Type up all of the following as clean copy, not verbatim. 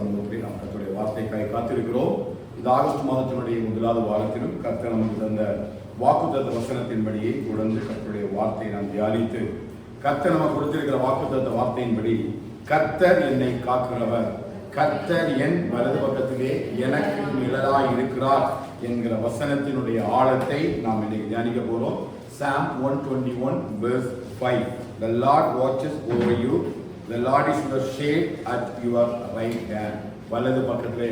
சமூகத்தில் நாம் கர்த்தருடைய வார்த்தைக்காய் காத்திருக்கிறோம். இந்த ஆகஸ்ட் மாதத்தினுடைய முதலாவது வாரத்திலும் கர்த்தர் நமக்கு தந்த வாக்குத்தத்த வசனத்தின்படியே தொடர்ந்து கர்த்தருடைய வார்த்தையை நாம் தியானித்து கர்த்தர் நமக்கு கொடுத்திருக்கிற வாக்குத்தத்த வார்த்தையின்படி கர்த்தர் என்னை காக்கிறவர், கர்த்தர் என் வலது பக்கத்திலே எனக்கு நிழலாய் இருக்கிறார் என்கிற வசனத்தினுடைய ஆழத்தை நாம் இன்னைக்கு தியானிக்க போறோம். Psalm 121 verse 5. The Lord watches over you. The Lord is your shade at your right hand. வலது பக்கத்திலே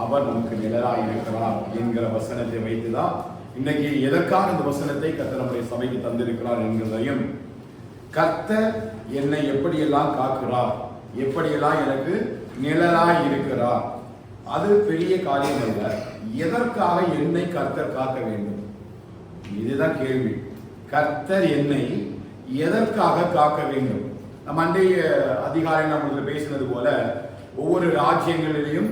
அவர் நமக்கு நிழலாய் இருக்கிறார் என்கிற வசனத்தை வைத்துதான் இன்னைக்கு எதற்காக இந்த வசனத்தை கர்த்தர் நம்முடைய சபைக்கு தந்திருக்கிறார் என்கிறதையும், கர்த்தர் என்னை எப்படியெல்லாம் காக்கிறார், எப்படியெல்லாம் எனக்கு நிழலாய் இருக்கிறார், அது பெரிய காரியம் அல்ல. எதற்காக என்னை கர்த்தர் காக்க வேண்டும், இதுதான் கேள்வி. கர்த்தர் என்னை எதற்காக காக்க வேண்டும்? நம்ம அன்றைய அதிகாரிகள் நம்ம பேசினது போல ஒவ்வொரு ராஜ்யங்களிலையும்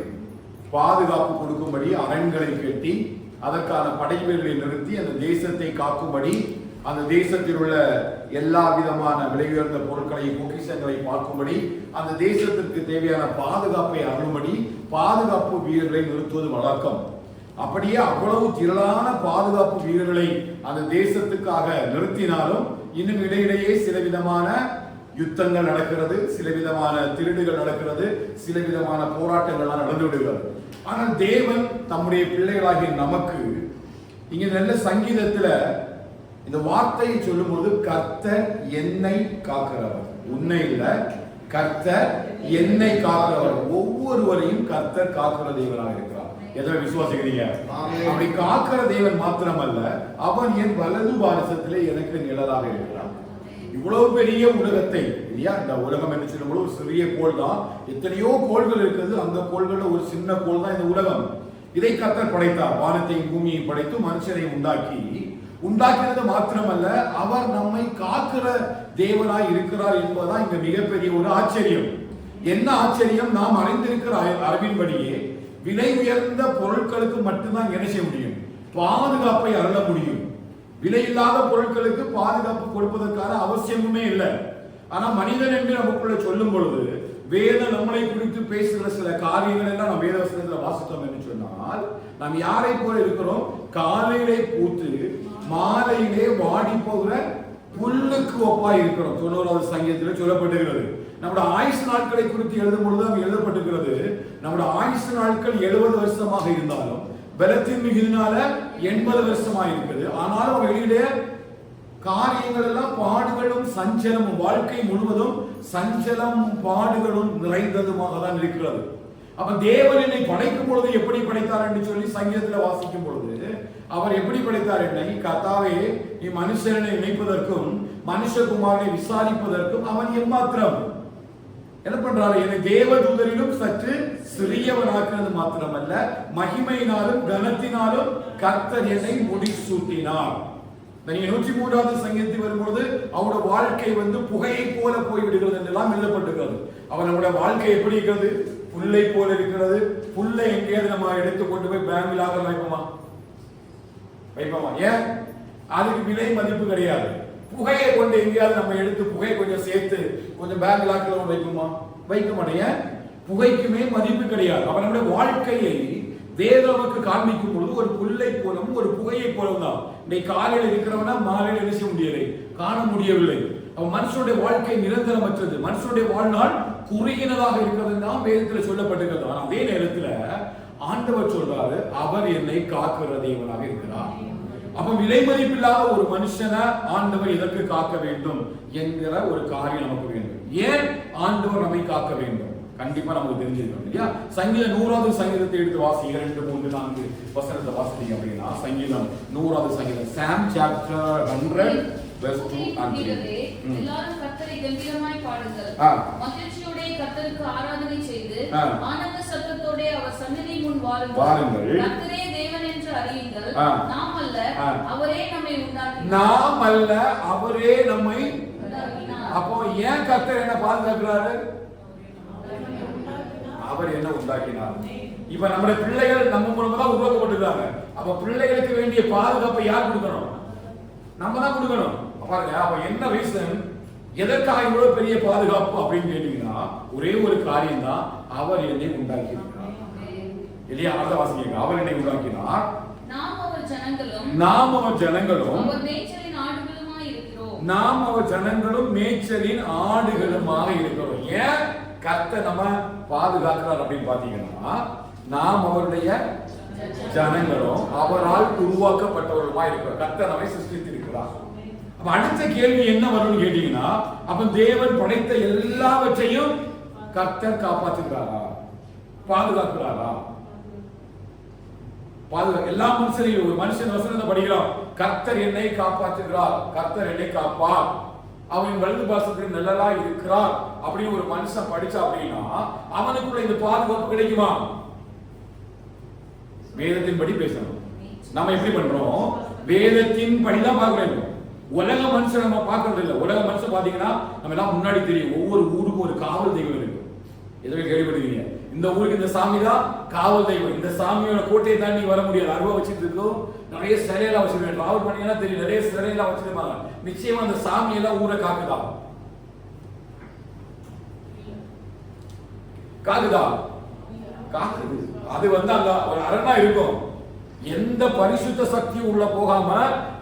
பாதுகாப்பு கொடுக்கும்படி அரண்களை கட்டி அதற்கான படைவீரர்களை நிறுத்தி அந்த தேசத்தை காக்கும்படி, அந்த தேசத்தில் உள்ள எல்லா விதமான விலை உயர்ந்த பொருட்களை பொக்கிஷங்களை பார்க்கும்படி, அந்த தேசத்திற்கு தேவையான பாதுகாப்பை அருளும்படி பாதுகாப்பு வீரர்களை நிறுத்துவது வழக்கம். அப்படியே அவ்வளவு திரளான பாதுகாப்பு வீரர்களை அந்த தேசத்துக்காக நிறுத்தினாலும் இன்னும் இடையிடையே சில விதமான யுத்தங்கள் நடக்கிறது, சில விதமான திருடுகள் நடக்கிறது, சில விதமான போராட்டங்கள் நடந்து விடுகிறது. ஆனால் தேவன் தம்முடைய பிள்ளைகளாகிய நமக்கு இங்க நல்ல சங்கீதத்துல இந்த வார்த்தையை சொல்லும் போது கர்த்தர் என்னை காக்கிறவர், உன்னை இல்ல, கர்த்தர் என்னை காக்கிறவர். ஒவ்வொருவரையும் கர்த்தர் காக்கிற தேவனாக இருக்கிறார். எதை விசுவாசிக்கிறீங்க? அப்படி காக்கிற தேவன் மாத்திரமல்ல, அவன் என் வலது பாரசத்திலே எனக்கு நிழலாக இருக்கிறான். இவ்வளவு பெரிய உலகத்தை இல்லையா, இந்த உலகம் என்று சொல்லும்போது ஒரு சிறிய கோள் தான். எத்தனையோ கோள்கள் இருக்குது, அந்த கோள்கள்ல ஒரு சின்ன கோள் தான் இந்த உலகம். இதை கர்த்தர் படைத்தார். வானத்தையும் பூமியை படைத்து மனுஷனை உண்டாக்கினது மாத்திரமல்ல, அவர் நம்மை காக்கிற தேவனாய் இருக்கிறார் என்பதுதான் இங்க மிகப்பெரிய ஒரு ஆச்சரியம். என்ன ஆச்சரியம்? நாம் அறிந்திருக்கிற அறிவின்படியே விலை உயர்ந்த பொருட்களுக்கு மட்டும்தான் என்ன செய்ய முடியும்? பாதுகாப்பை அருள முடியும். விலை இல்லாத பொருட்களுக்கு பாதுகாப்பு கொடுப்பதற்கான அவசியமுமே இல்லை. ஆனா மனிதன் என்று நமக்குள்ள சொல்லும் பொழுது வேதம் நம்மளை குறித்து பேசுகிற சில காரியங்கள் எல்லாம் நம்ம வேதவசனத்துல வாசித்தோம் என்று சொன்னால், நாம் யாரை போல இருக்கிறோம்? காலையிலே பூத்து மாலையிலே வாடி போகிற புல்லுக்கு ஒப்பா இருக்கிறோம். 90வது சங்கீதத்தில் சொல்லப்பட்டிருக்கிறது. நம்முடைய ஆயுசு நாட்களை குறித்து எழுதும் பொழுது அங்கு எழுதப்பட்டிருக்கிறது, நம்முடைய ஆயுசு நாட்கள் 70 வருஷமாக இருந்தாலும் பலத்தின் மிகுதினால 80 வருஷமாக இருக்குது. ஆனாலும் வெளியிலே காரியங்கள் எல்லாம் பாடுகளும் சஞ்சலமும், வாழ்க்கை முழுவதும் சஞ்சலமும் பாடுகளும் நிறைந்ததுமாக தான் இருக்கிறது. அப்ப தேவன் என்னை படைக்கும் பொழுது எப்படி படைத்தார் என்று சொல்லி சங்கீதத்தில் வாசிக்கும் பொழுது அவர் எப்படி படைத்தார்? என்னை கர்த்தாவே, நீ மனுஷனை நினைப்பதற்கும் மனுஷகுமாரனை விசாரிப்பதற்கும் அவன் எம்மாத்திரம் என்ன பண்றாரு? என்னை தேவதூதரிலும் சற்று சிறியவனாக்குறது மாத்திரமல்ல, மகிமையினாலும் கனத்தினாலும் கர்த்தர் என்னை முடிசூட்டினார். நீங்க 103வது சங்கீதத்தில் வரும்பொழுது அவருடைய வாழ்க்கை புகையை போல போய்விடுகிறது என்றெல்லாம் எழுதப்பட்டிருக்கிறது. அவர் நம்முடைய வாழ்க்கை எப்படி இருக்கிறது? புல்லை போல இருக்கிறது. புல்லை எங்கேயாவது நம்ம எடுத்து கொண்டு போய் பேங்கில் வைப்போமா? ஏன்? அதுக்கு விலை மதிப்பு கிடையாது. புகையை கொண்டு எங்கேயாவது நம்ம எடுத்து புகையை கொஞ்சம் சேர்த்து கொஞ்சம் பேங்க் லாக்கில் வைக்குமா? வைக்க மாட்டேன். புகைக்குமே மதிப்பு கிடையாது. அவன் நம்முடைய வாழ்க்கையை வேதமுக்கு காண்பிக்கும் பொழுது ஒரு புல்லை போலவும் ஒரு புகையை போலவும் தான். இன்னைக்கு காலையில் இருக்கிறவனா மாலையில் என்ன செய்ய முடியலை, காண முடியவில்லை. அவன் மனுஷனுடைய வாழ்க்கை நிரந்தரமற்றது, மனுஷனுடைய வாழ்நாள் குறுகினதாக இருக்கிறது தான் வேதத்தில் சொல்லப்பட்டிருக்கிறது. ஆனால் அதே நேரத்தில் ஆண்டவர் சொல்றாரு, அவர் என்னை காக்கிற தேவனாக இருக்கிறார். அப்ப விலை மதிப்பில்லாத ஒரு மனுஷனை ஆண்டவர் எதற்கு காக்க வேண்டும் என்கிற ஒரு காரியம் நமக்கு வேண்டும். ஏன் ஆண்டவர் நம்மை காக்க வேண்டும்? கண்டிப்பா நமக்கு தெரிஞ்சிருக்கணும் இல்லையா? சங்கீதம் 100வது சங்கீதத்தை எடுத்து வாசி, 2, 3, 4 வசனத்தை வாசித்தீங்க அப்படின்னா சங்கீதம் 100வது சங்கீதம், Psalm chapter 100 verse 2 and 3. எல்லாரும் கர்த்தரை கம்பீரமாய் பாடுங்கள், மகிழ்ச்சியோட கர்த்தருக்கு ஆராதனை செய்து ஆனந்த சத்தத்தோட அவர் சந்நிதி முன் வாருங்கள். கர்த்தரே தேவன் என்று அறியுங்கள். நாம் அல்ல, அவரே நம்மை உண்டாக்கினார். நாம் அல்ல, அவரே நம்மை உண்டாக்கினார். அப்போ ஏன் கர்த்தர் என்ன பாதுகாக்கிறாரு? அவர் என்ன உண்டாக்கினார். இப்ப நம்முடைய பிள்ளைகள் நம்ம மூலமா தான் உருவாக்கப்பட்டிருக்காங்க. அப்ப பிள்ளைகளுக்கு வேண்டிய பாதுகாப்பை யார் கொடுக்கணும்? நம்ம தான் கொடுக்கணும். பாருங்க, அப்ப என்ன ரீசன்? எதற்காக இவ்வளவு பெரிய பாதுகாப்பு அப்படின்னு கேட்டீங்கன்னா ஒரே ஒரு காரியம் தான், அவர் என்னை உண்டாக்கி இருக்கிறார் இல்லையா? அடுத்த வாசிங்க, அவர் என்னை உண்டாக்கினார், நாம் அவர் ஜனங்களும் நாம் அவர் ஜனங்களும் மேய்ச்சலின் ஆடுகளுமாக இருக்கிறோம். ஏன் கர்த்தர் நம்ம பாதுகாக்கிறார் அப்படின்னு பாத்தீங்கன்னா, நாம் அவருடைய ஜனங்களும் அவரால் உருவாக்கப்பட்டவர்களுமா இருக்கிறோம். கர்த்தர் நம்மை சிருஷ்டித்திருக்கிறார். அப்ப அடுத்த கேள்வி என்ன வரும்னு கேட்டீங்கன்னா, அப்ப தேவன் படைத்த எல்லாவற்றையும் கர்த்தர் காப்பாற்றுகிறாரா, பாதுகாக்கிறாரா? எல்லா மனுஷரையும் ஒரு மனுஷன் வசனத்தை படிக்கிறோம், கர்த்தர் என்னை காப்பாற்றுகிறார், கர்த்தர் என்னை காப்பார், அவன் வலது பாசத்தில் நல்லதா இருக்கிறார் அப்படின்னு ஒரு மனுஷன் படிச்சா அப்படின்னா அவனுக்குள்ள இந்த பாதுகாப்பு கிடைக்குமா? வேதத்தின் படி பேசணும். நம்ம எப்படி பண்றோம்? வேதத்தின் படிதான் பார்க்கிறோம். உலக மனுஷன் நம்ம பார்க்கறது இல்லை. உலக மனுஷன் பாத்தீங்கன்னா நம்ம எல்லாம் முன்னாடி தெரியும், ஒவ்வொரு ஊருக்கும் ஒரு காவல் தெய்வம் இருக்கு. எதுவுமே கேள்விப்படுவீங்க, இந்த ஊருக்கு இந்த சாமி தான் காவல் தெய்வம், இந்த சாமியோட கோட்டையை தாண்டி வர முடியாது. அருவா வச்சுட்டு இருக்கோம், நிறைய சிலையெல்லாம் வச்சிருக்கேன். டிராவல் பண்ணீங்கன்னா தெரியும், நிறைய சிலையெல்லாம் வச்சிருப்பாங்க. நிச்சயமா அந்த சாமி எல்லாம் ஊரை காக்குதா? காக்குதா? காக்குது. அது அங்க ஒரு அரணா இருக்கும். எந்த பரிசுத்த சக்தியும் உள்ள போகாம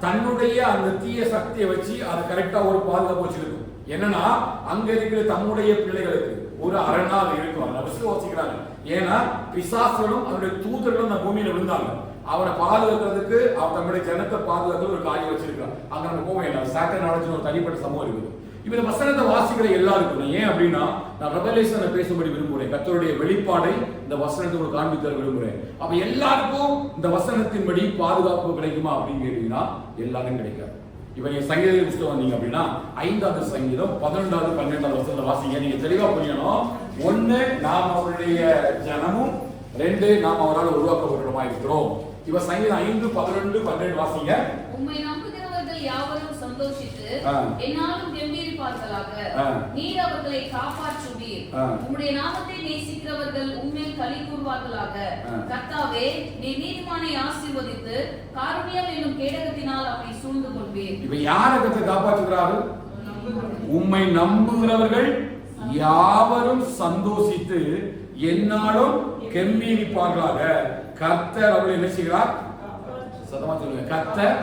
தன்னுடைய அந்த தீய சக்தியை வச்சு அது கரெக்டா ஒரு பாதுகாப்பு வச்சிருக்கும். என்னன்னா அங்க இருக்கிற தம்முடைய பிள்ளைகளுக்கு ஒரு அரணா இருக்கும். அதை விசுவாசிக்கிறாங்க. ஏன்னா பிசாசுகளும் அவருடைய தூதர்களும் அந்த பூமியில விழுந்தாங்க. அவனை பாதுகாக்கிறதுக்கு அவன் தன்னுடைய ஜனத்தை பாதுகாக்கிறது ஒரு காரியம் வச்சிருக்கான். அங்க நம்ம போக வேண்டாம். சாட்டன் நாலேஜ் ஒரு தனிப்பட்ட சமூகம் இருக்குது. இப்ப இந்த வசனத்தை வாசிக்கிற எல்லாருக்கும் ஏன் அப்படின்னா, நான் ரெவலேஷனை பேசும்படி விரும்புகிறேன். கர்த்தருடைய வெளிப்பாடை இந்த வசனத்தை ஒரு காண்பிக்க விரும்புகிறேன். அப்ப எல்லாருக்கும் இந்த வசனத்தின்படி பாதுகாப்பு கிடைக்குமா அப்படின்னு கேட்டீங்கன்னா எல்லாரும் கிடைக்காது. இப்ப நீங்க சங்கீத புத்தகம் வந்தீங்க அப்படின்னா 5வது சங்கீதம் 11வது 12வது வசனத்தை வாசிங்க. நீங்க தெளிவா புரியணும். 1 நாம் அவருடைய ஜனமும், 2 நாம் அவரால் உருவாக்கப்பட்டவருமா இருக்கிறோம். இப்ப சங்கீதம் 5, 11, 12 வாசிங்க. உம்மை நம்புகிறவர்கள் யாவரும் சந்தோஷித்து என்னாலும் கெம்பீரிப்பார்களாக. நீர் அவர்களை காப்பாற்றுவீர். உம்முடைய நாமத்தை நேசிக்கிறவர்கள் உம்மேல் களி கூறுவார்களாக. கர்த்தாவே, நீர் நீதிமானை ஆசீர்வதித்து காருண்யம் என்னும் கேடகத்தினால் அவனை சூழ்ந்து கொள்வீர். இப்ப யாரை கர்த்தர் காப்பாற்றுகிறார்கள்? உம்மை நம்புகிறவர்கள் யாவரும் சந்தோஷித்து என்னாலும் கெம்பீரிப்பார்களாக. கர்த்தர் அவர்களை என்ன செய்கிறார்? சத்தமா சொல்லுங்க. கர்த்தர்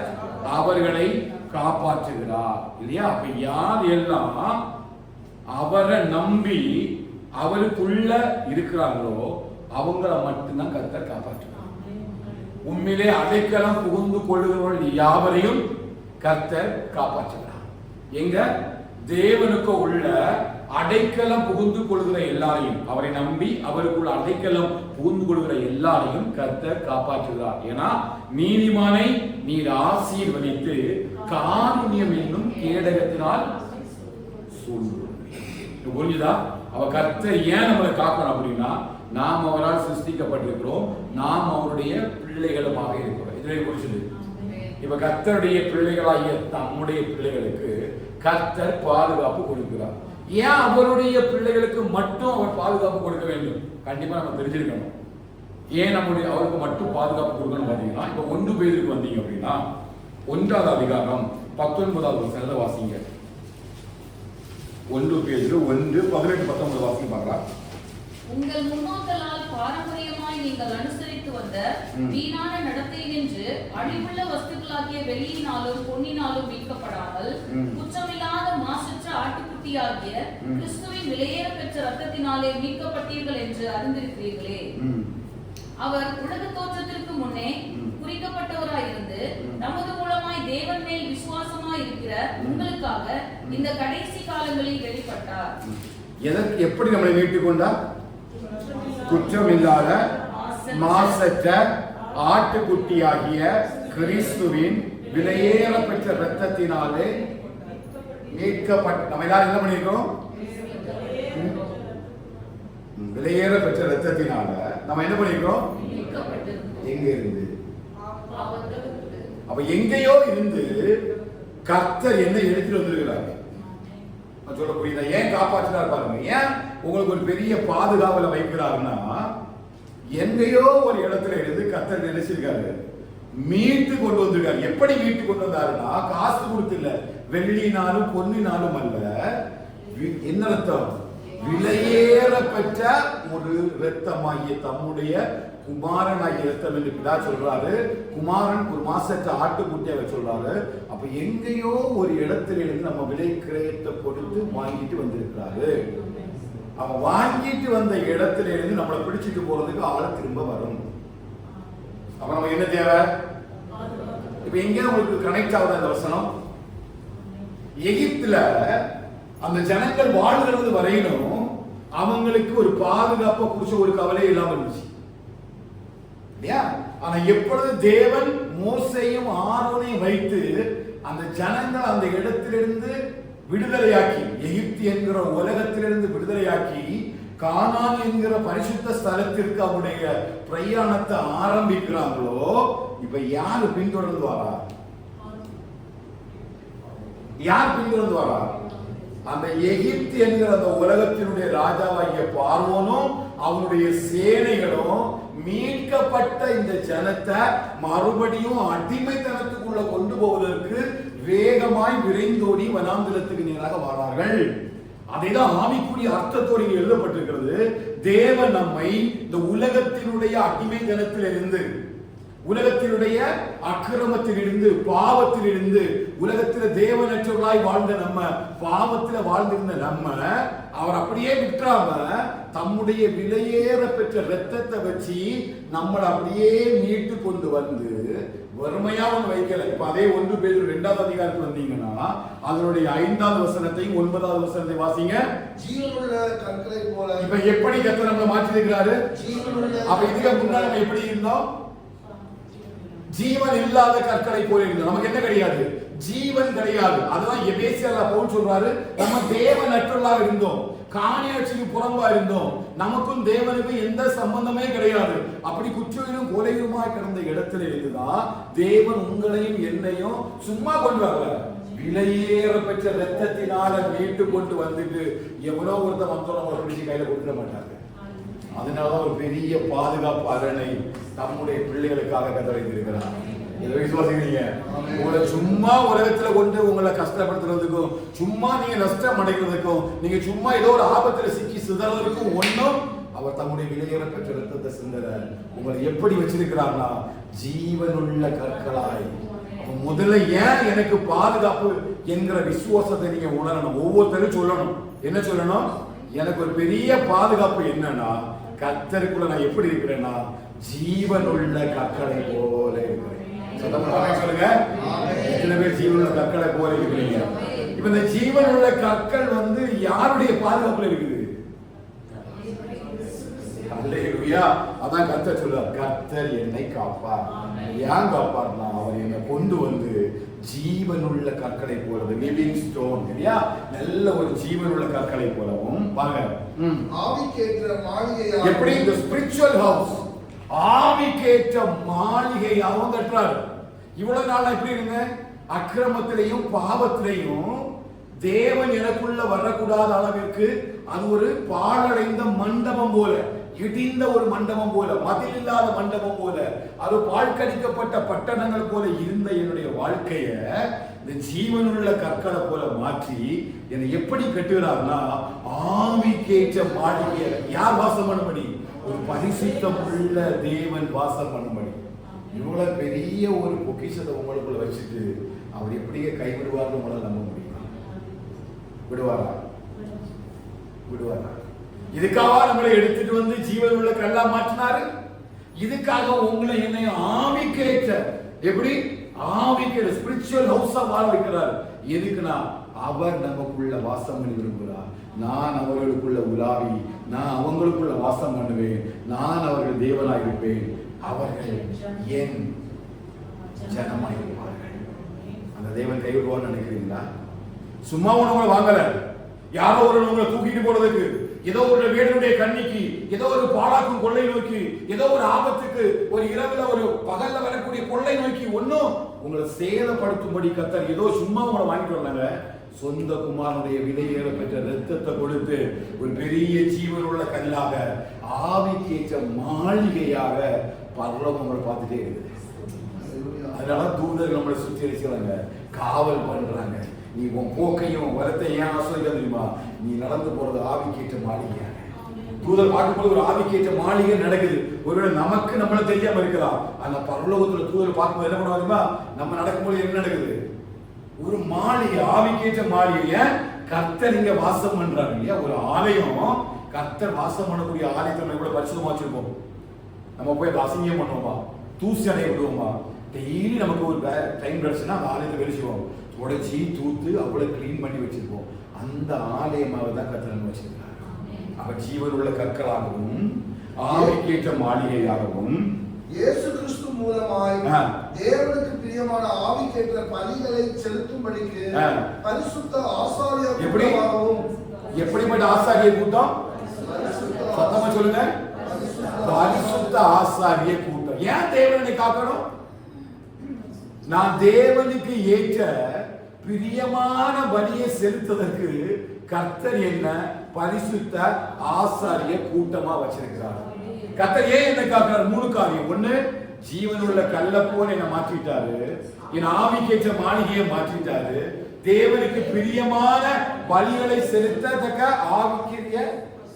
அவர்களை காப்பாற்றுகிறார். இல்லையா? அப்ப யார் எல்லாம் அவரை நம்பி அவருக்குள்ள இருக்கிறாங்களோ அவங்கள மட்டும்தான் கர்த்தர் காப்பாற்றுகிறார். உண்மையிலே அடைக்கலம் புகுந்து கொள்ளுகிறவர்கள் யாவரையும் கர்த்தர் காப்பாற்றுகிறார். எங்க தேவனுக்கு உள்ள அடைக்கலம் புகுந்து கொள்கிற எல்லாரையும், அவரை நம்பி அவருக்குள்ள அடைக்கலம் புகுந்து கொள்கிற எல்லாரையும் கர்த்தர் காப்பாற்றுகிறார். ஏன்னா நீதிமானை நீர் ஆசீர்வதித்து காருண்யம் என்னும் கேடகத்தினால் புரிஞ்சுதா? அவ கர்த்தர் ஏன் நம்மளை காக்கணும் அப்படின்னா, நாம் அவரால் சிருஷ்டிக்கப்பட்டிருக்கிறோம், நாம் அவருடைய பிள்ளைகளுமாக இருக்கிறோம். இதுவே புரிஞ்சுது. இப்ப கர்த்தருடைய பிள்ளைகளாகிய தம்முடைய பிள்ளைகளுக்கு கர்த்தர் பாதுகாப்பு கொடுக்கிறார். ஏன் அவருடைய பிள்ளைகளுக்கு மட்டும் அவர் பாதுகாப்பு கொடுக்க வேண்டும்? கண்டிப்பா நம்ம தெரிஞ்சிருக்கணும். ஏன் அவருக்கு மட்டும் பாதுகாப்பு கொடுக்கணும் பாத்தீங்கன்னா, இப்ப 1 பேருக்கு வந்தீங்க அப்படின்னா 1வது அதிகாரம் 19வது வசனத்தை வாசிங்க. 1 பேதுரு 1, 18, 19 வாசிங்க பார்க்கலாம். உங்கள் முன்னோர்களால் பாரம்பரியமாய் நீங்கள் அனுசரித்து வந்த வீணான நடத்தையினின்று அழிவுள்ள வஸ்துக்களாகிய வெள்ளியினாலும் பொன்னினாலும் மீட்கப்படாமல் குற்றமில்லாத மாசற்ற ஆட்டுக்குட்டியாகிய கிறிஸ்துவின் விலையேற பெற்ற ரத்தத்தினாலே மீட்கப்பட்டீர்கள் என்று அறிந்திருக்கிறீர்களே. அவர் உலக தோற்றத்திற்கு முன்னே குறிக்கப்பட்டவராயிருந்து நமது மூலமாய் தேவன் மேல் விசுவாசமாய் இருக்கிற உங்களுக்காக இந்த கடைசி காலங்களில் வெளிப்பட்டார். எப்படி நம்மளை மீட்டுக் கொண்டார்? குற்றமில்லாத மாசற்ற ஆட்டுக்குட்டியாகிய கிறிஸ்துவின் விலையேற பெற்ற இரத்தத்தினாலே மீட்கப்பட்ட நம்ம எல்லாரும் என்ன பண்ணிருக்கோம்? விலையேற பெற்ற இரத்தத்தினால நம்ம என்ன பண்ணிருக்கோம்? எங்க இருந்து? அப்ப எங்கேயோ இருந்து கர்த்தர் என்ன எடுத்துட்டு வந்திருக்கிறார். சொல்ல புரியுதா? ஏன் காப்பாற்றுறாரு பாருங்க. ஏன் உங்களுக்கு ஒரு பெரிய பாதுகாவலை வைக்கிறாருன்னா, எங்கேயோ ஒரு இடத்துல இருந்து கர்த்தர் நினைச்சிருக்காரு, மீட்டு கொண்டு வந்திருக்காரு. எப்படி மீட்டு கொண்டு வந்தாருன்னா, காசு கொடுத்து இல்ல, வெள்ளினாலும் பொன்னினாலும் அல்ல. என்ன ரத்தம்? விலையேற பெற்ற ஒரு ரத்தமாகிய தம்முடைய குமாரனாகிய ரத்தம் என்று பிதா சொல்றாரு. குமாரன் ஒரு மாசத்தை ஆட்டுக்குட்டியாக சொல்றாரு. அப்ப எங்கேயோ ஒரு இடத்துல இருந்து நம்ம விலை கிரயத்தை கொடுத்து வாங்கிட்டு வந்திருக்கிறாரு. அவன் வாங்கிட்டு வந்த இடத்துல இருந்து நம்மளை பிடிச்சிட்டு போறதுக்கு ஆளை திரும்ப வரும். அப்ப நம்ம என்ன தேவை? இப்ப எங்க உங்களுக்கு கனெக்ட் ஆகுது அந்த வசனம்? எகிப்துல அந்த ஜனங்கள் வாழ்கிறது வரையிலும் அவங்களுக்கு ஒரு பாதுகாப்பை குறிச்ச ஒரு கவலை இல்லாம இருந்துச்சு. ஆனா எப்பொழுது தேவன் மோசையும் ஆரோனையும் வைத்து அந்த ஜனங்கள் அந்த இடத்திலிருந்து விடுதலையாக்கி, எகிப்து என்கிற உலகத்திலிருந்து விடுதலையாக்கி கானான் என்கிற பரிசுத்த ஸ்தலத்திற்கு அவருடைய பிரயாணத்தை ஆரம்பிக்கிறாங்களோ, இப்ப யாரு பின்தொடர்ந்து வரா? யார் பின்தொடர்ந்து வரா? அந்த எகிப்து என்கிற அந்த உலகத்தினுடைய ராஜாவாகிய பார்வோனும் அவனுடைய சேனைகளும் மீட்கப்பட்ட இந்த ஜனத்தை மறுபடியும் அடிமைத்தனத்துக்குள்ள கொண்டு போவதற்கு வேகமாய் விரைந்தோடி வனாந்திரத்துக்கு நேராக வரார்கள். அதைதான் ஆவிக்குரிய அர்த்தத்தோடு இங்கே எழுதப்பட்டிருக்கிறது. தேவன் நம்மை இந்த உலகத்தினுடைய அடிமைத்தனத்திலிருந்து, உலகத்தினுடைய அக்கிரமத்திலிருந்து, பாவத்திலிருந்து, உலகத்தில் தேவனற்றவர்களாய் வாழ்ந்த நம்ம, பாவத்தில் வாழ்ந்திருந்த நம்ம, அவர் அப்படியே விட்டுறாம தம்முடைய விலையேற பெற்ற ரத்தத்தை வச்சு நம்மளை அப்படியே மீட்டு கொண்டு வந்து வறுமையா ஒண்ணு வைக்கல. இப்ப அதே 1 பேதுரு 2ஆம் அதிகாரத்துக்கு வந்தீங்கன்னா அதனுடைய 5ஆவது வசனத்தையும் 9ஆவது வசனத்தை வாசிங்க. ஜீவனுள்ள கற்களை போல. இப்ப எப்படி கர்த்தர் நம்மளை மாற்றி இருக்கிறாரு? அப்ப இதுக்கு முன்னாடி நம்ம எப்படி இருந்தோம்? ஜீவன் இல்லாத கற்களை போல இருந்தோம். நமக்கு என்ன கிடையாது? ஜீவன் கிடையாது. அதுதான் எபேசியர்ல பவுல் சொல்றாரு, நம்ம தேவனற்றவர்களாக இருந்தோம், காணியாட்சிக்கு புறம்பா இருந்தோம், நமக்கும் தேவனுக்கும் எந்த சம்பந்தமே கிடையாது. அப்படி குற்றவிலும் கொலையுமாய் கிடந்த இடத்துல இருந்துதான் தேவன் உங்களையும் என்னையும் சும்மா கொண்டு வரல, விலையேற பெற்ற ரத்தத்தினால மீட்டு கொண்டு வந்துட்டு எவ்வளவு ஒருத்தர் வந்தோம் அவரை பிடிச்சி கையில கொடுக்க மாட்டாங்க. அதனாலதான் ஒரு பெரிய பாதுகாப்பு அரணை நம்முடைய பிள்ளைகளுக்காக கட்டளைத்திருக்கிறார். இதை விசுவாசிக்கிறீங்க? உங்களை சும்மா உலகத்துல கொண்டு உங்களை கஷ்டப்படுத்துறதுக்கும், சும்மா நீங்க நஷ்டம் அடைக்கிறதுக்கும், நீங்க சும்மா ஏதோ ஒரு ஆபத்துல சிக்கி சிதறதுக்கும் ஒன்னும் அவர் தம்முடைய விலையேற பெற்ற ரத்தத்தை சிந்தர உங்களை எப்படி வச்சிருக்கிறார்னா ஜீவனுள்ள கற்களாய். முதல்ல ஏன் எனக்கு பாதுகாப்பு என்கிற விசுவாசத்தை நீங்க உணரணும். ஒவ்வொருத்தரும் சொல்லணும். என்ன சொல்லணும்? எனக்கு ஒரு பெரிய பாதுகாப்பு என்னன்னா, கர்த்தருக்குள்ள நான் எப்படி இருக்கிறேன்னா ஜீவனுள்ள கற்களை போல இருக்கிறேன். சொல்லுங்க, எத்தனை பேர் ஜீவனுள்ள கற்களை போல இருக்கிறீங்க? இப்ப இந்த ஜீவனுள்ள கற்கள் வந்து யாருடைய பாதுகாப்புல இருக்குது? அல்லேலூயா. அதான் கர்த்தர் சொல்றார், கர்த்தர் என்னை காப்பார். ஏன் காப்பார்னா அவர் என்னை கொண்டு வந்து ஜீவனுள்ள கற்களை போல, லிவிங் ஸ்டோன் இல்லையா, நல்ல ஒரு ஜீவனுள்ள கற்களை போலவும் பாருங்க. ஆவிக்கேற்ற மாளிகை, எப்படி இந்த ஸ்பிரிச்சுவல் ஹவுஸ் ஆவிக்கேற்ற மாளிகையாகவும் கட்டுறாரு. இவ்வளவு நாள் எப்படி இருங்க? அக்கிரமத்திலையும் பாவத்திலையும் தேவன் எனக்குள்ள வரக்கூடாத அளவிற்கு அது ஒரு பாழடைந்த மண்டபம் போல, இடிந்த ஒரு மண்டபம் போல, மதில் இல்லாத மண்டபம் போல, அது பாழ்கடிக்கப்பட்ட பட்டணங்கள் போல இருந்த என்னுடைய வாழ்க்கைய இந்த ஜீவனுள்ள கற்களை போல மாற்றி என்னை எப்படி கட்டுகிறார்னா ஆவிக்கேற்ற மாளிகை. யார் வாசம் பண்ணும்படி? ஒரு பரிசுத்தம் உள்ள தேவன் வாசம் பண்ணும்படி. இவ்வளவு பெரிய ஒரு பொக்கிஷத்தை உங்களுக்குள்ள வச்சுட்டு அவர் எப்படியே கைவிடுவார்னு உங்களால் நம்ப முடியும்? விடுவாரா? விடுவாரா? இதுக்காக நம்மளை எடுத்துட்டு வந்து ஜீவன் உள்ள கல்லா மாற்றினாரு. இதுக்காக உங்களை என்னையும் ஆவிக்கேற்ற, எப்படி ஆவிக்கேற்ற ஸ்பிரிச்சுவல் ஹவுஸா வாழ வைக்கிறார். எதுக்குன்னா அவர் நமக்குள்ள வாசம் பண்ணி விரும்புகிறார். நான் அவர்களுக்குள்ள உலாவி, நான் அவங்களுக்குள்ள வாசம் பண்ணுவேன், நான் அவர்கள் தேவனாய் இருப்பேன், அவர்கள் என் ஜனமாய் இருப்பார்கள். அந்த தேவன் கைவிடுவான்னு நினைக்கிறீங்களா? சும்மா உணவுகளை வாங்கல, யாரோ ஒரு உங்களை தூக்கிட்டு போறதுக்கு, ஏதோ ஒரு வேடனுடைய கண்ணிக்கு, ஏதோ ஒரு பாழாக்கும் கொள்ளை நோக்கி, ஏதோ ஒரு ஆபத்துக்கு, ஒரு இரவுல ஒரு பகல்ல வரக்கூடிய கொள்ளை நோக்கி ஒன்னும் உங்களை சேதப்படுத்தும்படி கர்த்தர் ஏதோ சும்மா உங்களை வாங்கிட்டு வந்தாங்க. சொந்த குமாரனுடைய விலையேற பெற்ற ரத்தத்தை கொடுத்து ஒரு பெரிய ஜீவனுள்ள கல்லாக, ஆவிக்கேற்ற மாளிகையாக பரலோகம் உங்களை பார்த்துட்டே இருக்குது. அதனால தூதர்கள் நம்மளை சுற்றி இருக்கிறாங்க, காவல் பண்றாங்க. நீ உன் போக்கையும் வரத்தையும் ஏன் ஆசிரியா தெரியுமா? நீ நடந்து போறது ஆவிக்கேற்ற மாளிகையாக. தூதர் பார்க்கும்போது ஒரு ஆவிக்கேற்ற மாளிகை நடக்குது. ஒருவேளை நமக்கு நம்மள தெரியாம இருக்கலாம். ஆனா பரலோகத்துல தூதர் பார்க்கும்போது என்ன பண்ணுவாங்க? நம்ம நடக்கும்போது என்ன நடக்குது? ஒரு மாளிகை, ஆவிக்கேற்ற மாளிகைய கர்த்தர் இங்க வாசம் பண்றாங்க இல்லையா? ஒரு ஆலயம், கர்த்தர் வாசம் பண்ணக்கூடிய ஆலயத்தை நம்ம கூட பரிசுத்தமா வச்சிருப்போம். நம்ம போய் அசிங்கம் பண்ணுவோமா? தூசி அடைய விடுவோமா? டெய்லி நமக்கு ஒரு டைம் கிடைச்சுன்னா அந்த ஆலயத்தை வெளிச்சுவோம், உடைச்சி தூத்து அவ்வளவு கிளீன் பண்ணி வச்சிருப்போம். அந்த ஆலயமாக தான் கர்த்தர் வச்சிருக்காரு. அவர் ஜீவனுள்ள கற்களாகவும் ஆவிக்கேற்ற மாளிகையாகவும் இயேசு கிறிஸ்து மூலமாய் தேவனுக்கு பிரியமான ஆவிக்கேற்ற பலிகளை செலுத்தும்படிக்கு பரிசுத்த ஆசாரிய கூட்டமாகவும். எப்படிப்பட்ட ஆசாரிய கூட்டம்? சத்தமா சொல்லுங்க. பரிசுத்த ஆசாரிய கூட்டம். ஏன் தேவனை காக்கணும்? நான் தேவனுக்கு ஏற்ற பிரியமான பலியை செலுத்துவதற்கு கர்த்தர் என்ன பரிசுத்த ஆசாரிய கூட்டமா வச்சிருக்கிறார். கர்த்தர் ஏன் என்ன காக்கிறார்? 3 காரியம். 1, ஜீவனுள்ள கல்லப்போன் என்ன மாற்றிட்டாரு, என் ஆவிக்கேற்ற மாளிகையை மாற்றிட்டாரு, தேவனுக்கு பிரியமான பலிகளை செலுத்தத்தக்க ஆவிக்குரிய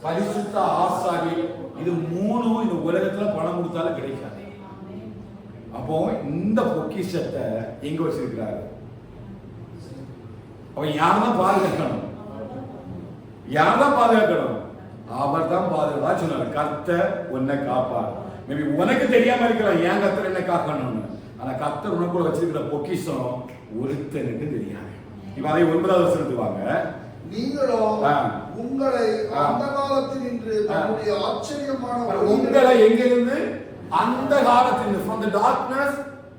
பரிசுத்த ஆசாரிய. இது 3 இந்த உலகத்துல பணம் கொடுத்தாலும் கிடைக்காது. அப்போ இந்த பொக்கிஷத்தை எங்க வச்சிருக்கிறாரு? அவன் யார்தான் பாதுகாக்கணும்? யார்தான் பாதுகாக்கணும்? அவர் தான் பாதுகாப்பா சொன்னார். கர்த்தர் உன்னை காப்பார். மேபி உனக்கு தெரியாம இருக்கலாம் ஏன் கர்த்தர் என்ன காக்கணும்னு. ஆனா கர்த்தர் உனக்குள்ள வச்சிருக்கிற பொக்கிஷம் ஒருத்தனுக்கு தெரியாது. இப்ப அதை 9வது வசனத்துக்கு வாங்க. நீங்களோ உங்களை அந்த காலத்தில் இன்று தம்முடைய ஆச்சரியமான உங்களை எங்கிருந்து? அந்த காலத்தில், from the darkness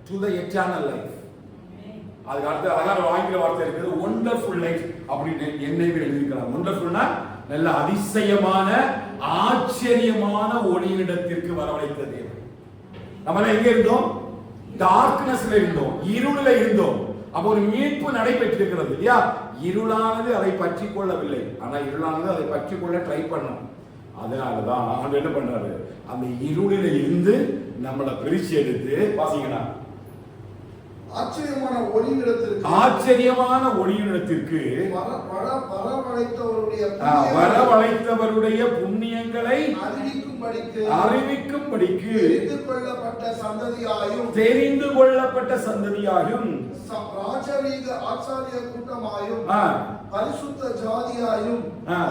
to the eternal life. அதுக்கு அடுத்த அழகான ஆங்கில வார்த்தை இருக்குது, ஒண்டர்ஃபுல் லைஃப் அப்படின்னு NIV எழுதியிருக்கிறாங்க. ஒண்டர்ஃபுல்னா நல்ல அதிசயமான ஆச்சரியமான ஒளியிடத்திற்கு வரவழைத்த தேவன். நம்ம எங்க இருந்தோம்? டார்க்னஸ்ல இருந்தோம், இருள இருந்தோம். அப்போ ஒரு மீட்பு நடைபெற்றிருக்கிறது இல்லையா? இருளானது அதை பற்றி கொள்ளவில்லை, ஆனா இருளானது அதை பற்றி கொள்ள ட்ரை பண்ணும். அதனாலதான் ஆண்டு என்ன பண்றாரு? அந்த இருளில இருந்து நம்மளை பிரிச்சு எடுத்து வாசிங்கன்னா ஆச்சரியமான ஒளியிடத்திற்கு வரவழைத்தவருடைய புண்ணியங்களை அறிவிக்கும்படிக்கு தெரிந்து கொள்ளப்பட்ட சந்ததியாயும் ராஜரீக ஆச்சாரிய கூட்டமாயும் பரிசுத்த ஜாதியாயும்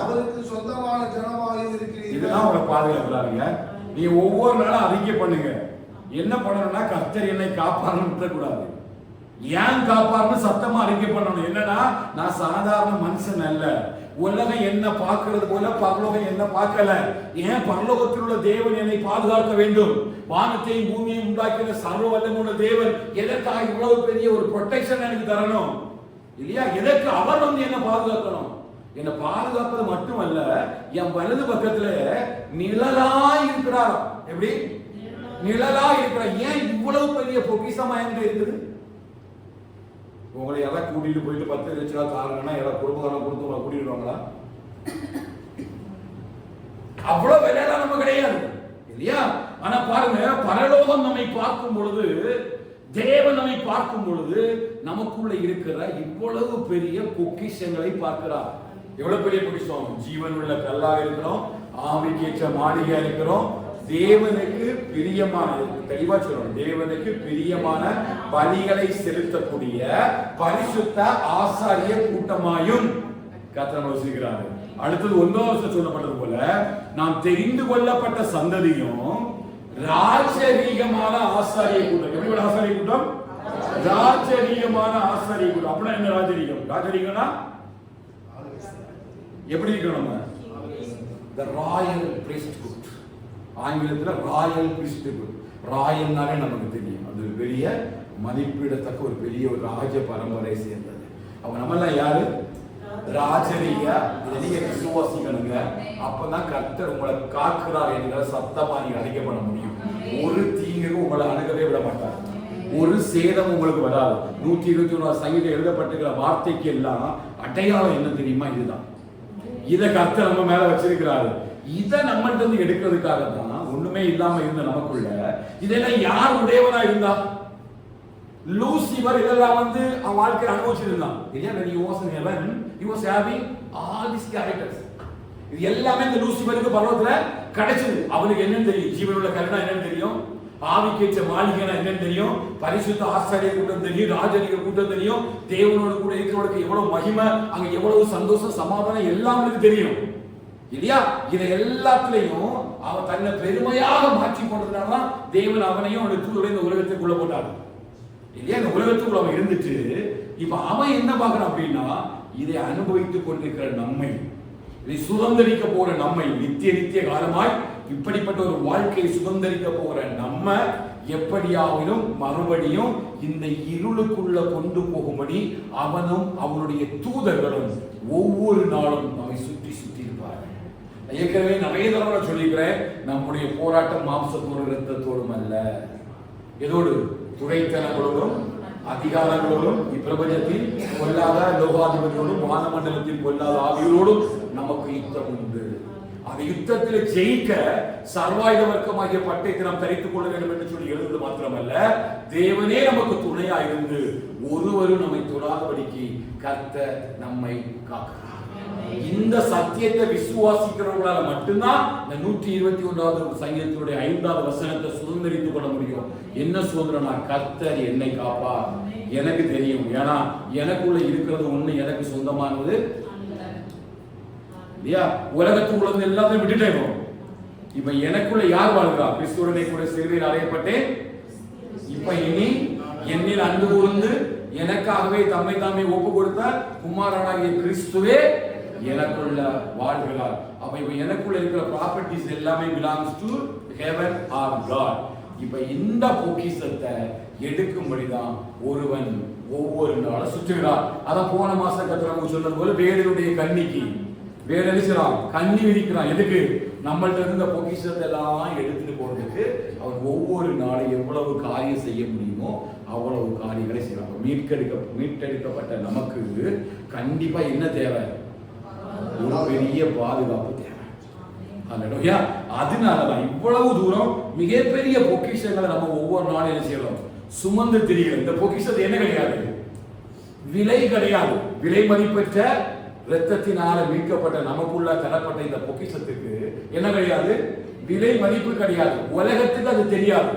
அவருக்கு சொந்தமான ஜனமாயும் இருக்கிறீர்கள். இதெல்லாம் உங்களை பாதுகாக்கிறாருங்க. நீ ஒவ்வொரு நாளும் அறிக்கை பண்ணுங்க. என்ன பண்ணணும்னா கர்த்தர் என்னை காப்பாற்ற கூடாது. ஏன் காப்பாருன்னு சத்தமா அறிக்கை பண்ணணும். என்னன்னா, நான் சாதாரண மனுஷன் அல்ல. உலகம் என்ன பார்க்கிறது போல பரலோகம் என்ன பார்க்கல. ஏன் பரலோகத்தில் உள்ள தேவன் என்னை பாதுகாக்க வேண்டும்? வானத்தையும் பூமியையும் உண்டாக்கின சர்வ வல்லமையுள்ள தேவன் எதற்காக இவ்வளவு பெரிய ஒரு ப்ரொடெக்ஷன் எனக்கு தரணும் இல்லையா? எதற்கு அவர் என்ன பாதுகாக்கணும்? என்னை பாதுகாப்பது மட்டுமல்ல, என் வலது பக்கத்துல நிழலாய் இருக்கிறார். எப்படி நிழலாய் இருக்கிறார்? ஏன் இவ்வளவு பெரிய பொக்கிஷமா என்கிட்ட இருக்குது? உங்களை யாராவது கூட்டிட்டு போயிட்டு 10 லட்சம் தாருங்கன்னா யாராவது குடும்பக்காரங்க கொடுத்து உங்களை கூட்டிடுவாங்களா? அவ்வளவு விலையெல்லாம் நம்ம கிடையாது இல்லையா? ஆனா பாருங்க, பரலோகம் நம்மை பார்க்கும் பொழுது, தேவன் நம்மை பார்க்கும் பொழுது நமக்குள்ள இருக்கிற இவ்வளவு பெரிய பொக்கிஷங்களை பார்க்கிறார். எவ்வளவு பெரிய பொக்கிஷம்! ஜீவனுள்ள கல்லாக இருக்கிறோம், ஆவிக்கேற்ற மாளிகையா இருக்கிறோம், தேவனுக்கு பிரியமான, தெளிவா சொல்லணும், தேவனுக்கு பிரியமான பலிகளை செலுத்தக்கூடிய பரிசுத்த ஆசாரிய கூட்டமாயும் கர்த்தர் வசிக்கிறார். அடுத்தது 1வது சொல்லப்பட்டது போல நாம் தெரிந்து கொள்ளப்பட்ட சந்ததியும் ராஜரீகமான ஆசாரிய கூட்டம். எப்படி ஆசாரிய கூட்டம்? ராஜரீகமான ஆசாரிய கூட்டம். அப்படின்னா என்ன ராஜரீகம்? ராஜரீகம்னா எப்படி இருக்கணும்? the royal priesthood. ஆங்கிலத்தில் ராயல் பிரிஸ்ட்ஹுட். ராயல்னாலே நமக்கு தெரியும், அது ஒரு பெரிய மதிப்பிடத்தக்க ஒரு பெரிய ஒரு ராஜ பரம்பரை சேர்ந்தது. அப்ப நம்மெல்லாம் யாரு? ராஜரீக. இதை நீங்க விசுவாசிக்கணுங்க. அப்பதான் கர்த்தர் உங்களை காக்கிறார் என்கிற சத்தமா நீங்க அழைக்க பண்ண முடியும். ஒரு தீங்கு உங்களை அணுகவே விட மாட்டார், ஒரு சேதம் உங்களுக்கு வராது. 121 சங்கீதம் எழுதப்பட்டிருக்கிற வார்த்தைக்கு எல்லாம் அடையாளம் என்ன தெரியுமா? இதுதான். இதை கர்த்தர் நம்ம மேல வச்சிருக்கிறாரு. இதை நம்மள்ட்ட இருந்து எடுக்கிறதுக்காக தான் ஒண்ணுமே இல்லாம இருந்த நமக்குள்ள இதெல்லாம் யார் உடையவனா இருந்தா? லூசிபர் இதெல்லாம் அவன் வாழ்க்கையை அனுபவிச்சிருந்தான் இல்லையா? when he was in heaven he was having all these characters. இது எல்லாமே இந்த லூசிபருக்கு பரலோகத்துல கிடைச்சது. அவனுக்கு என்னன்னு தெரியும்? ஜீவனுள்ள கருணா என்னன்னு தெரியும், ஆவிக்கேற்ற மாளிகைனா என்னன்னு தெரியும், பரிசுத்த ஆசாரிய கூட்டம் தெரியும், ராஜரிக கூட்டம் தெரியும், தேவனோட கூட இருக்கிறவனுக்கு எவ்வளவு மகிமை, அங்க எவ்வளவு சந்தோஷம் சமாதானம் எல்லாம் அவனுக்கு தெரியும் இல்லையா? இதை எல்லாத்துலயும் அவன் தன்னை பெருமையாக மாற்றி கொண்டதுனால தேவன் அவனையும் அவனுடைய தூதரோட இந்த உலகத்துக்குள்ள போட்டார் இல்லையா? இந்த உலகத்துக்குள்ள அவன் இருந்துட்டு இப்ப அவன் என்ன பார்க்கறான் அப்படின்னா, இதை அனுபவித்துக் கொண்டிருக்கிற நம்மை, இதை சுதந்திரிக்க போற நம்மை, நித்திய காலமாய் இப்படிப்பட்ட ஒரு வாழ்க்கையை சுதந்திரிக்க போற நம்ம எப்படியாவது மறுபடியும் இந்த இருளுக்குள்ள கொண்டு போகும்படி அவனும் அவனுடைய தூதர்களும் ஒவ்வொரு நாளும் நம்மை சுற்றி சுற்றி இருப்பார்கள். ஏற்கனவே நிறைய தடவை சொல்லிக்கிறேன், நம்முடைய போராட்டம் மாம்சத்தோடு இரத்தத்தோடும் அல்ல. எதோடு? துரைத்தனங்களோடும் அதிகாரங்களோடும் இப்பிரபஞ்சத்தில் கொல்லாத லோகாதிபதியோடும் வானமண்டலத்தில் கொல்லாத ஆவிகளோடும் நமக்கு யுத்தம் உண்டு. அந்த யுத்தத்தில் ஜெயிக்க சர்வாயுத வர்க்கமாகிய பட்டயத்தை நாம் தரித்துக் கொள்ள வேண்டும் என்று சொல்லி எழுதுவது மாத்திரமல்ல, தேவனே நமக்கு துணையா இருந்து ஒருவரும் நம்மை தொடாதபடிக்கு கர்த்தர் நம்மை காக்கிறார். இந்த சத்தியத்தை விசுவாசிக்கிறவங்களால மட்டும்தான் இந்த 121வது சங்கீதத்தினுடைய 5வது வசனத்தை சுதந்திரித்துக் கொள்ள முடியும். என்ன சுதந்திரம்னா, கர்த்தர் என்னை காப்பார். எனக்கு தெரியும், ஏன்னா எனக்குள்ள இருக்கிறது ஒண்ணு எனக்கு சொந்தமானது இல்லையா? உலகத்துக்கு உலகம் எல்லாத்தையும் விட்டுட்டேன். இப்ப எனக்குள்ள யார் வாழ்கிறா? கிறிஸ்துவனை கூட சிறுவையில் அறையப்பட்டேன். இப்ப இனி என்னில் அன்பு கூர்ந்து எனக்காகவே தம்மை தாமே ஒப்பு கொடுத்த குமாரனாகிய கிறிஸ்துவே எனக்குள்ள வாழ்கிறார். அப்ப இப்ப எனக்குள்ள இருக்கிற ப்ராப்பர்ட்டிஸ் எல்லாமே belongs to heaven or God. இப்ப இந்த பொக்கிஷத்தை எடுக்கும்படிதான் ஒருவன் ஒவ்வொரு நாளும் சுற்றுகிறார். அதான் போன மாசம் கத்திரங்க சொன்னது போல வேடனுடைய கண்ணிக்கு வேடனிக்கிறான், கண்ணி விதிக்கிறான். எதுக்கு? நம்மள்ட்ட இருந்த பொக்கிஷத்தை எல்லாம் எடுத்துட்டு போறதுக்கு அவன் ஒவ்வொரு நாளும் எவ்வளவு காரியம் செய்ய முடியுமோ அவ்வளவு காரியங்களை செய்யறாங்க. மீட்டெடுக்கப்பட்ட நமக்கு கண்டிப்பா என்ன தேவை? ஒரு பெரிய பாதுகாப்பு தேவை. அல்லேலூயா. அதனாலதான் இவ்வளவு தூரம் மிகப்பெரிய பொக்கிஷங்களை நம்ம ஒவ்வொரு நாளும் என்ன செய்யறோம்? சுமந்து திரிகிறோம். இந்த பொக்கிஷத்தை என்ன கிடையாது? விலை கிடையாது. விலை மதிப்பற்ற இரத்தத்தினால மீட்கப்பட்ட நமக்குள்ள தரப்பட்ட இந்த பொக்கிஷத்துக்கு என்ன கிடையாது? விலை மதிப்பு கிடையாது. உலகத்துக்கு அது தெரியாது.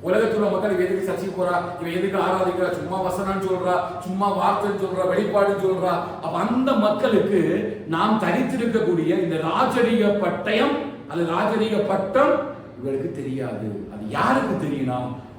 உலகத்துல மக்கள் எதுக்கு சர்ச்சைக்கு போறா, இவன் எதுக்கு ஆராதிக்கிறா, சும்மா வசனம் சொல்றா, சும்மா வார்த்தை சொல்றா, வெளிப்பாடு சொல்றா. அப்ப அந்த மக்களுக்கு நாம் தரித்திருக்கக்கூடிய இந்த ராஜரீக பட்டயம் அல்லது ராஜரீக பட்டம் இவருக்கு தெரியாது. அது யாருக்கு தெரியும்னா,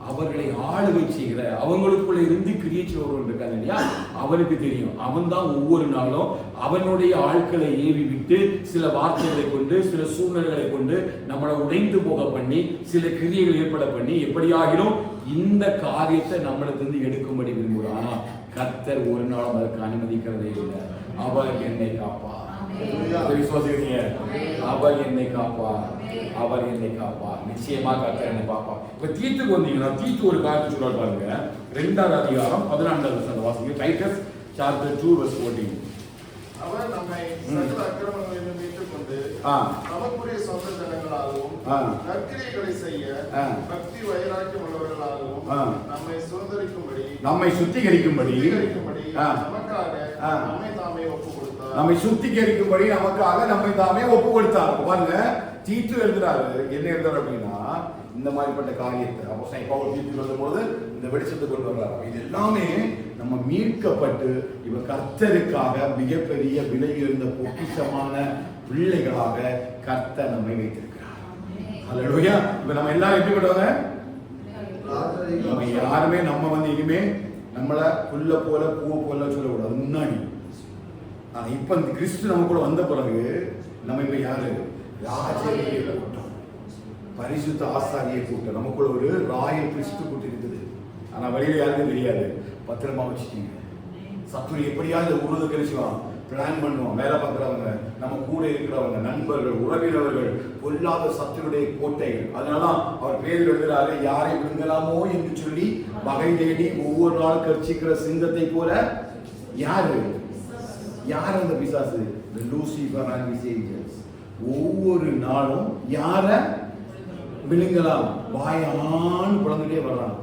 அவர்களை ஆளுகை செய்கிற அவங்களுக்குள்ள இருந்து கிரியேட் ஒருவன் இருக்காங்க இல்லையா, அவனுக்கு தெரியும். அவன் தான் ஒவ்வொரு நாளும் அவனுடைய ஆட்களை ஏவி விட்டு சில வார்த்தைகளை கொண்டு சில சூழ்நிலைகளை கொண்டு நம்மளை உடைந்து போக பண்ணி சில கிரியைகள் ஏற்பட பண்ணி எப்படியாகிலும் இந்த காரியத்தை நம்மளிருந்து எடுக்கும்படி விரும்புகிறார். ஆனா கர்த்தர் ஒரு நாளும் அதற்கு அனுமதிக்கிறதே இல்லை. அவர் என்னை காப்பார். விசுவாசிக்கிறீங்க? அவர் என்னை காப்பார், அவர் என்னை காப்பார். நிச்சயமா கர்த்தர் என்னை காப்பார். இப்ப தீத்துக்கு வந்தீங்கன்னா தீத்து ஒரு காரியத்தை சொல்ல பாருங்க. 2வது அதிகாரம் 14வது வசனம் வாசிங்க. Titus chapter 2 verse 14. அவர் நம்மை சகல அக்கிரமங்களிலிருந்து மீட்டுக் கொண்டு நமக்குரிய சொந்த ஜனங்களாகவும் நற்கிரியைகளை செய்ய பக்தி வைராக்கியம் உள்ளவர்களாகவும் நம்மை சுத்திகரிக்கும்படி நமக்காக நம்மை தாமே ஒப்பு கொடுத்தார். நம்மை சுத்திகரிக்கும்படி நமக்காக நம்மை தாமே ஒப்பு கொடுத்தார். பாருங்க, தீத்து எழுதுறாரு. என்ன எழுதுறாரு அப்படின்னா, இந்த மாதிரிப்பட்ட காரியத்தை அப்போஸ்தலன் பவுல் தீத்துக்கு எழுதும்போது இந்த வெளிச்சத்தை கொண்டு வர்றாரு. இது எல்லாமே நம்ம மீட்கப்பட்டு இவ கர்த்தருக்காக மிகப்பெரிய விலை உயர்ந்த பொக்கிஷமான பிள்ளைகளாக கர்த்தர் நம்மை வைத்திருக்கிறார். அல்லேலூயா. இப்ப நம்ம எல்லாரும் எப்படி பண்ணுவாங்க? நம்ம யாருமே நம்ம இனிமே நம்மள புல்ல போல பூ போல சொல்லக்கூடாது. முன்னாடி இப்ப இந்த கிறிஸ்து நம்ம கூட வந்த பிறகு நம்ம இப்ப யாரு? ராஜரீக கூட்டம், பரிசுத்த ஆசாரிய கூட்டம். நமக்குள்ள ஒரு ராயல் கிறிஸ்து கூட்டம் இருக்குது. ஆனா வெளியில யாருக்கும் தெரியாது. பத்திரமா வச்சுட்டீங்க. சத்துரு எப்படியாவது உருது கழிச்சுவான், பிளான் பண்ணுவோம். வேலை பார்க்கிறவங்க, நம்ம கூட இருக்கிறவங்க, நண்பர்கள், உறவினர்கள், பொல்லாத சத்துருடைய கோட்டைகள். அதனாலதான் அவர் பேர் எழுதுறாரு, யாரை விழுங்கலாமோ என்று சொல்லி வகை தேடி ஒவ்வொரு நாள் கர்ச்சிக்கிற சிங்கத்தை போல. யாரு யார் அந்த பிசாசு? Lucifer and his angels. ஒவ்வொரு நாளும் யார விழுங்கலாம் வாயான்னு குழந்தையே வர்றான்.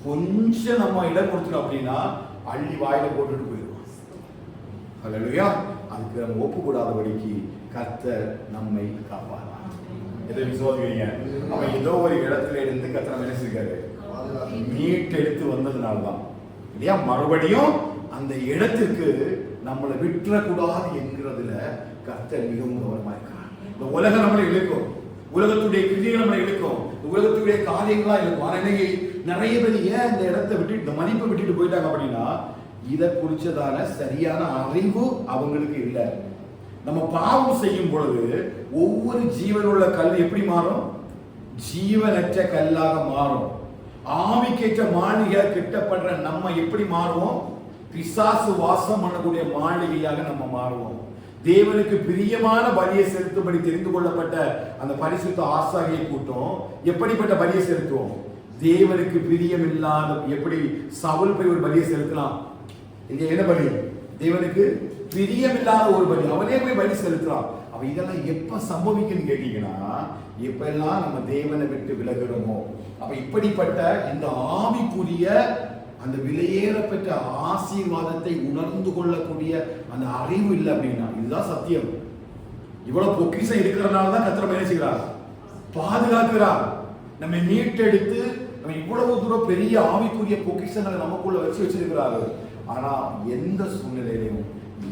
கொஞ்சம் நம்ம இடம் கொடுத்துட்டோம் அப்படின்னா அள்ளி வாயில போட்டுட்டு போயிடுவோம். அல்லேலூயா. அதுக்கு நம்ம ஒப்பு கூடாதபடிக்கு கர்த்தர் நம்மை காப்பார். எதை விசுவாசிக்கிறீங்க? அவன் ஏதோ ஒரு இடத்துல இருந்து கர்த்தர் என்ன செஞ்சிருக்காரு? மீட்டெடுத்து வந்ததுனால்தான் இல்லையா? மறுபடியும் அந்த இடத்துக்கு நம்மளை விட்டுறக்கூடாது என்கிறதுல கர்த்தர் மிகவும் கவனமா இருக்கிறார். இந்த உலகம் நம்மளை இழுக்கும், உலகத்துடைய கிரியை நம்மளை இழுக்கும், உலகத்துடைய காரியங்களா இருக்கும். ஆனா இன்னைக்கு நிறைய பேர் ஏன் இந்த இடத்தை விட்டு இந்த மதிப்பை விட்டுட்டு போயிட்டாங்க அப்படின்னா இதை குறிச்சதான சரியான அறிவு அவங்களுக்கு இல்லை. நம்ம பாவம் செய்யும் பொழுது ஒவ்வொரு ஜீவனுள்ள கல் எப்படி மாறும்? ஜீவனற்ற கல்லாக மாறும். ஆவிக்கேற்ற மாளிகை கிட்டப்படுற நம்ம எப்படி மாறுவோம்? பிசாசு வாசம் பண்ணக்கூடிய மாளிகையாக நம்ம மாறுவோம். தேவனுக்கு பிரியமான பலியை செலுத்தும்படி தெரிந்து கொள்ளப்பட்ட அந்த பரிசுத்த ஆசாரியை கூட்டம் எப்படிப்பட்ட பலியை செலுத்துவோம்? தேவனுக்கு பிரியம் இல்லாத, எப்படி சவுல் போய் ஒரு பலியை செலுத்தலாம்? இங்க என்ன பலி? தேவனுக்கு பிரியமில்லாத ஒரு பலி, அவனே போய் பலி செலுத்தலாம். அவ இதெல்லாம் எப்ப சம்பவிக்குன்னு கேட்டீங்கன்னா எப்பெல்லாம் நம்ம தேவனை விட்டு விலகுறோமோ. அப்ப இப்படிப்பட்ட இந்த ஆவிக்குரிய அந்த விலையேறப்பட்ட ஆசீர்வாதத்தை உணர்ந்து கொள்ளக்கூடிய அந்த அறிவு இல்லை அப்படின்னா, இதுதான் சத்தியம். இவ்வளவு பொக்கிஷம் இருக்கிறதுனால தான் கர்த்தர் என்ன செய்கிறார்? பாதுகாக்கிறார். நம்ம மீட்டெடுத்து நம்ம இவ்வளவு தூரம் பெரிய ஆவிக்குரிய பொக்கிஷங்களை நமக்குள்ள வச்சிருக்கிறாரு. ஆனா எந்த சூழ்நிலையிலும்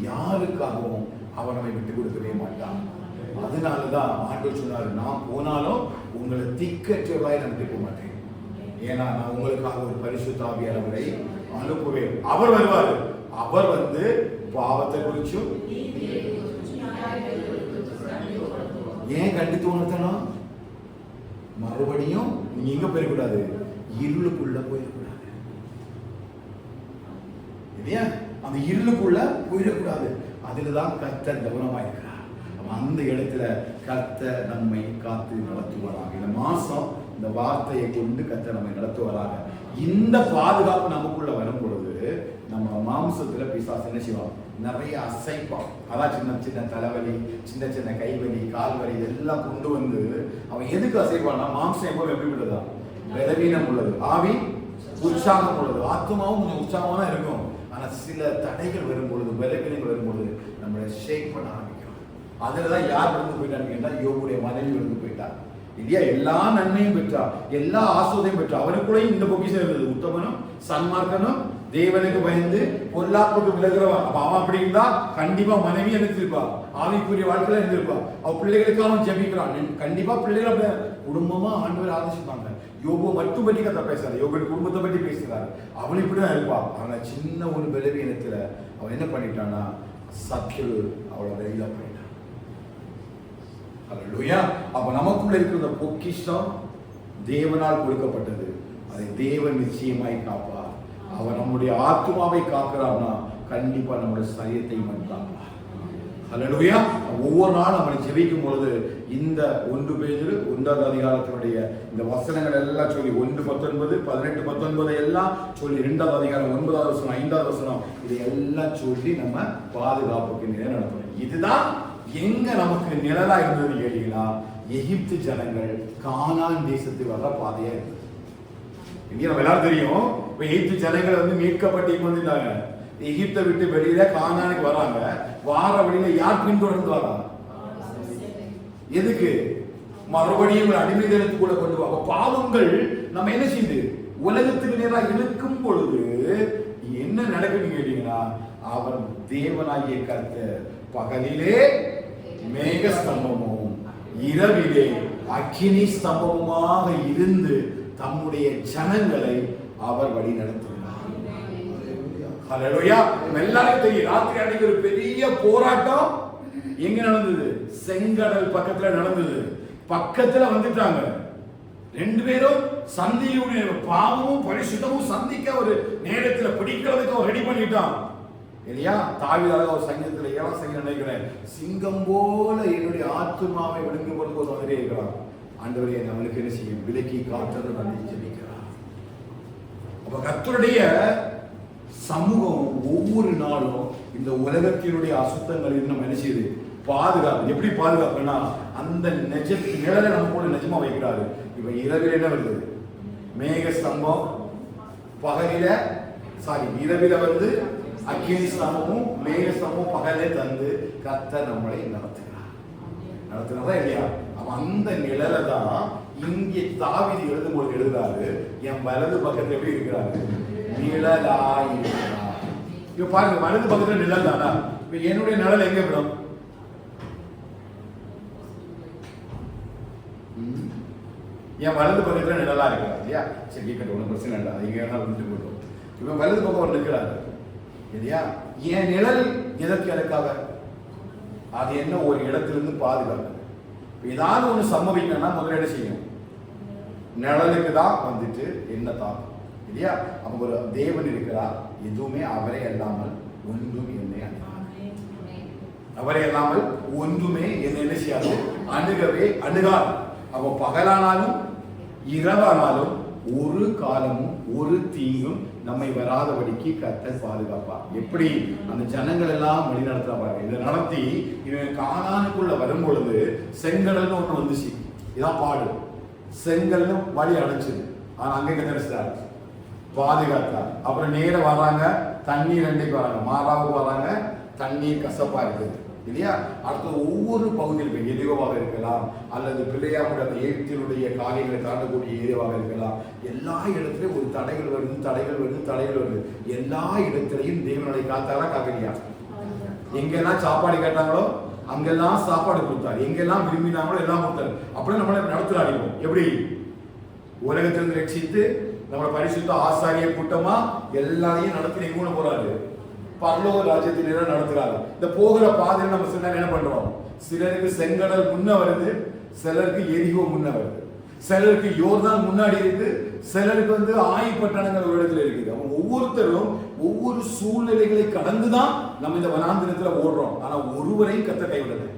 யாருக்காகவும் அவர் நம்மை விட்டு கொடுக்கவே மாட்டான். அதனாலதான் ஆண்டவர் சொன்னாரு, நான் போனாலும் உங்களை திக்கற்றவராய் நான் விட்டு போக மாட்டேன். ஏன்னா நான் உங்களுக்காக ஒரு பரிசுத்த ஆவியானவரை அனுப்புவேன். அவர் வருவார். அவர் வந்து பாவத்தை குறிச்சும் ஏன் கண்டித்து உணர்த்தணும்? மறுபடியும் நீங்க எங்க போயிடக்கூடாது? இருளுக்குள்ள போயிடக்கூடாது இல்லையா? அந்த இருளுக்குள்ள போயிடக்கூடாது. அதுலதான் கர்த்தர் கவனமாயிருக்கிறார். அந்த இடத்துல கர்த்தர் நம்மை காத்து நடத்துவாராக. இந்த மாசம் இந்த வார்த்தையை கொண்டு கர்த்தர் நம்மை நடத்துவாராக. இந்த பாதுகாப்பு நமக்குள்ள வரும் பொழுது நம்ம மாம்சத்துல பிசாசு என்ன செய்வான்? நிறைய அசைப்பான். அதான் சின்ன சின்ன தலைவலி, சின்ன சின்ன கைவலி, கால்வலி இதெல்லாம் கொண்டு வந்து அவன் எதுக்கு அசைப்பான்னா, மாம்சம் எப்போ எப்படி உள்ளதா? பலவீனம் உள்ளது, ஆவி உற்சாகம் உள்ளது, ஆத்மாவும் கொஞ்சம் உற்சாகமா தான் இருக்கும். ஆனா சில தடைகள் வரும் பொழுது, பலவீனங்கள் வரும் பொழுது நம்மளை ஷேக் பண்ண ஆரம்பிக்கிறோம். அதுலதான் யார் விழுந்து போயிட்டான்னு கேட்டா யோபுடைய மனைவி விழுந்து போயிட்டா இல்லையா? எல்லா நன்மையும் பெற்றா, எல்லா ஆசீர்வாதத்தையும் பெற்றா. அவனுக்குள்ளேயும் இந்த பொக்கிஷம் இருந்தது. உத்தமனும் சன்மார்க்கனும் தேவனுக்கு பயந்து பொல்லாப்புக்கு விலகிறவன். அப்ப அவன் அப்படி இருந்தா கண்டிப்பா மனைவி இருந்திருப்பா, ஆவிக்குரிய வாழ்க்கையில இருந்திருப்பா. அவ பிள்ளைகளுக்காக ஜெபிக்கிறான். கண்டிப்பா பிள்ளைகள் குடும்பமா ஆண்டவர் ஆலோசிப்பாங்க. யோபு மட்டும் பற்றி கதை பேசுறாரு, யோபுடைய குடும்பத்தை பற்றி பேசுறாரு. அவன் இப்படிதான் இருப்பா. ஆனா சின்ன ஒரு பலவீனத்துல அவன் என்ன பண்ணிட்டான்னா, சத்துரு அவளை வெளியில போயிட்டான். அல்லேலூயா. அப்ப நமக்குள்ள இருக்கிற பொக்கிஷம் தேவனால் கொடுக்கப்பட்டது. அதை தேவன் நிச்சயமாய் காப்பார். அவர் நம்முடைய ஆத்மாவை காக்கிறார்னா கண்டிப்பா நம்முடைய சரீரத்தை காப்பார். அல்லேலூயா. ஒவ்வொரு நாளும் நம்மளை ஜெபிக்கும் பொழுது இந்த 1 பேதுரு 1ஆம் அதிகாரத்தினுடைய இந்த வசனங்கள் எல்லாம் சொல்லி 1:19, 18:19 எல்லாம் சொல்லி 2ஆம் அதிகாரம் 9ஆவது வசனம், 5ஆவது வசனம் இதை எல்லாம் சொல்லி நம்ம பாதுகாப்புக்கு நிலை நடத்தணும். இதுதான் எங்க நமக்கு நிழலா இருந்தது கேட்டீங்கன்னா, எகிப்து ஜனங்கள் கானான் தேசத்துக்கு வர்ற பாதையா இருந்தது. இங்க நம்ம எல்லாரும் தெரியும். இப்ப எகிப்து ஜனங்கள் வந்து மீட்கப்பட்டு வந்துட்டாங்க. எகிப்தை விட்டு வெளியில கானானுக்கு வராங்க. வார வழியில யார் பின்தொடர்ந்து வராங்க? எதுக்கு? மறுபடியும் அடிமை தினத்துக்குள்ள கொண்டு வா. பாவங்கள் நம்ம என்ன செய்யுது? உலகத்துக்கு நேராக இழுக்கும் பொழுது என்ன நடக்குன்னு கேட்டீங்கன்னா, அவர் தேவனாகிய கர்த்தர் பகலிலே மேக ஸ்தம்பமும் இரவிலே அக்கினி ஸ்தம்பமுமாக இருந்து தம்முடைய ஜனங்களை அவர் வழி நடத்துகிறார். ஹல்லேலூயா. எல்லாரும் தெரியும், ராத்திரி அன்னைக்கு ஒரு பெரிய போராட்டம் எங்க நடந்தது? செங்கடல் பக்கத்துல நடந்தது. பக்கத்துல வந்துட்டாங்க. 2 பேரும் சந்தியுடைய பாவமும் பரிசுத்தமும் சந்திக்க ஒரு நேரத்துல பிடிக்கிறதுக்கு அவர் ரெடி பண்ணிட்டான் இல்லையா? தாவீது ஒரு சங்கீதத்துல 7ஆம் சங்கீதம் நினைக்கிறேன், சிங்கம் போல என்னுடைய ஆத்துமாவை விழுங்கப்படும் போது வந்துட்டே இருக்கிறான். ஆண்டவரே நம்மளுக்கு என்ன செய்யும்? விலக்கி காற்றது நான் ஜெபிக்கிறார். அப்ப கர்த்தருடைய சமூகம் ஒவ்வொரு நாளும் இந்த உலகத்தினுடைய அசுத்தங்கள் நம்ம என்ன செய்யுது? பாதுகாப்பு. எப்படி பாதுகாப்புன்னா, அந்த நிழலை நம்ம கூட நிஜமா வைக்கிறாரு. இப்ப இரவில் என்ன வருது? மேக ஸ்தம்பம், பகலில இரவில வந்து அக்கினி ஸ்தம்பமும் மேக ஸ்தம்பமும் பகலே தந்து கர்த்தர் நம்மளை நடத்துறதா இல்லையா? அவன் அந்த நிழலை தான் இங்கே தாவீது எழுதும்போது எழுதுறாரு, என் வலது பக்கத்துல எப்படி இருக்கிறாரு? நிழலாயிருக்கிறார். இப்ப பாருங்க, வலது பக்கத்துல நிழல் தானா? இப்ப என்னுடைய நிழல் எங்க விடும்? என் வலது பக்கத்துல நிழலா இருக்கிறார் இல்லையா? சரி, கேட்கட்டும், ஒன்றும் பிரச்சனை இல்லை, அது எங்க விட்டு போட்டோம். இவன் வலது பக்கம் அவர் இருக்கிறாரு இல்லையா? என் நிழல் எதற்கு எனக்காக? அது என்ன ஒரு இடத்திலிருந்து பாதுகாப்பு. ஏதாவது ஒண்ணு சம்பவிக்கணும்னா முதல்ல என்ன செய்யும்? நிழலுக்கு தான் வந்துட்டு என்ன தாக்கும் இல்லையா? அப்ப ஒரு தேவன் இருக்கிறார், எதுவுமே அவரே அல்லாமல் ஒன்றும் என்னை அவரே அல்லாமல் ஒன்றுமே என்ன செய்யாது, அணுகாது. அப்போ பகலானாலும் இரவானாலும் ஒரு காலமும் ஒரு தீங்கும் நம்மை வராதபடிக்கு கர்த்தர் பாதுகாப்பார். எப்படி அந்த ஜனங்கள் எல்லாம் வழி நடத்துறாங்க. இதை நடத்தி இவன் கானானுக்குள்ள வரும் பொழுது செங்கடல்னு ஒண்ணு வந்துச்சு. இதான் பாடு. செங்கல்னு வழி அடைச்சது. ஆனா அங்கே கத்தரிச்சார், பாதுகாத்தார். அப்புறம் நேர வராங்க, தண்ணீர் ரெண்டைக்கு வராங்க, மாறாவுக்கு வராங்க, தண்ணீர் கசப்பா இருக்குது இல்லையா? அடுத்த ஒவ்வொரு பகுதியிலும் எரிவாக இருக்கலாம், அல்லது பிள்ளையாவுடைய அந்த ஏற்றினுடைய காரியங்களை தாண்டக்கூடிய ஏரியாவாக இருக்கலாம். எல்லா இடத்துலையும் ஒரு தடைகள் வருது. எல்லா இடத்திலையும் தேவனுடைய காத்தாரா காக்கலையா? எங்கெல்லாம் சாப்பாடு கேட்டாங்களோ அங்கெல்லாம் சாப்பாடு கொடுத்தாரு, எங்கெல்லாம் விரும்பினாங்களோ எல்லாம் கொடுத்தாரு. அப்படியே நம்மளை நடத்துறாரு. எப்படி உலகத்திலிருந்து ரட்சித்து நம்மளை பரிசுத்த ஆசாரிய கூட்டமா எல்லாரையும் நடத்தி எங்க போறாரு? பரலோக ராஜ்யத்தில நடத்துறாரு. இந்த போகிற பாதையில நம்ம சொன்னா என்ன பண்றோம்? சிலருக்கு செங்கடல் முன்ன வருது, சிலருக்கு எரிகோ முன்ன வருது, சிலருக்கு யோர்தான் முன்னாடி இருக்கு, சிலருக்கு வந்து ஆயிப்பட்டணங்கள் ஒரு இடத்துல இருக்குது. அவங்க ஒவ்வொருத்தரும் ஒவ்வொரு சூழ்நிலைகளை கடந்துதான் நம்ம இந்த வனாந்திரத்துல ஓடுறோம். ஆனா ஒருவரையும் கத்த கைவிடல.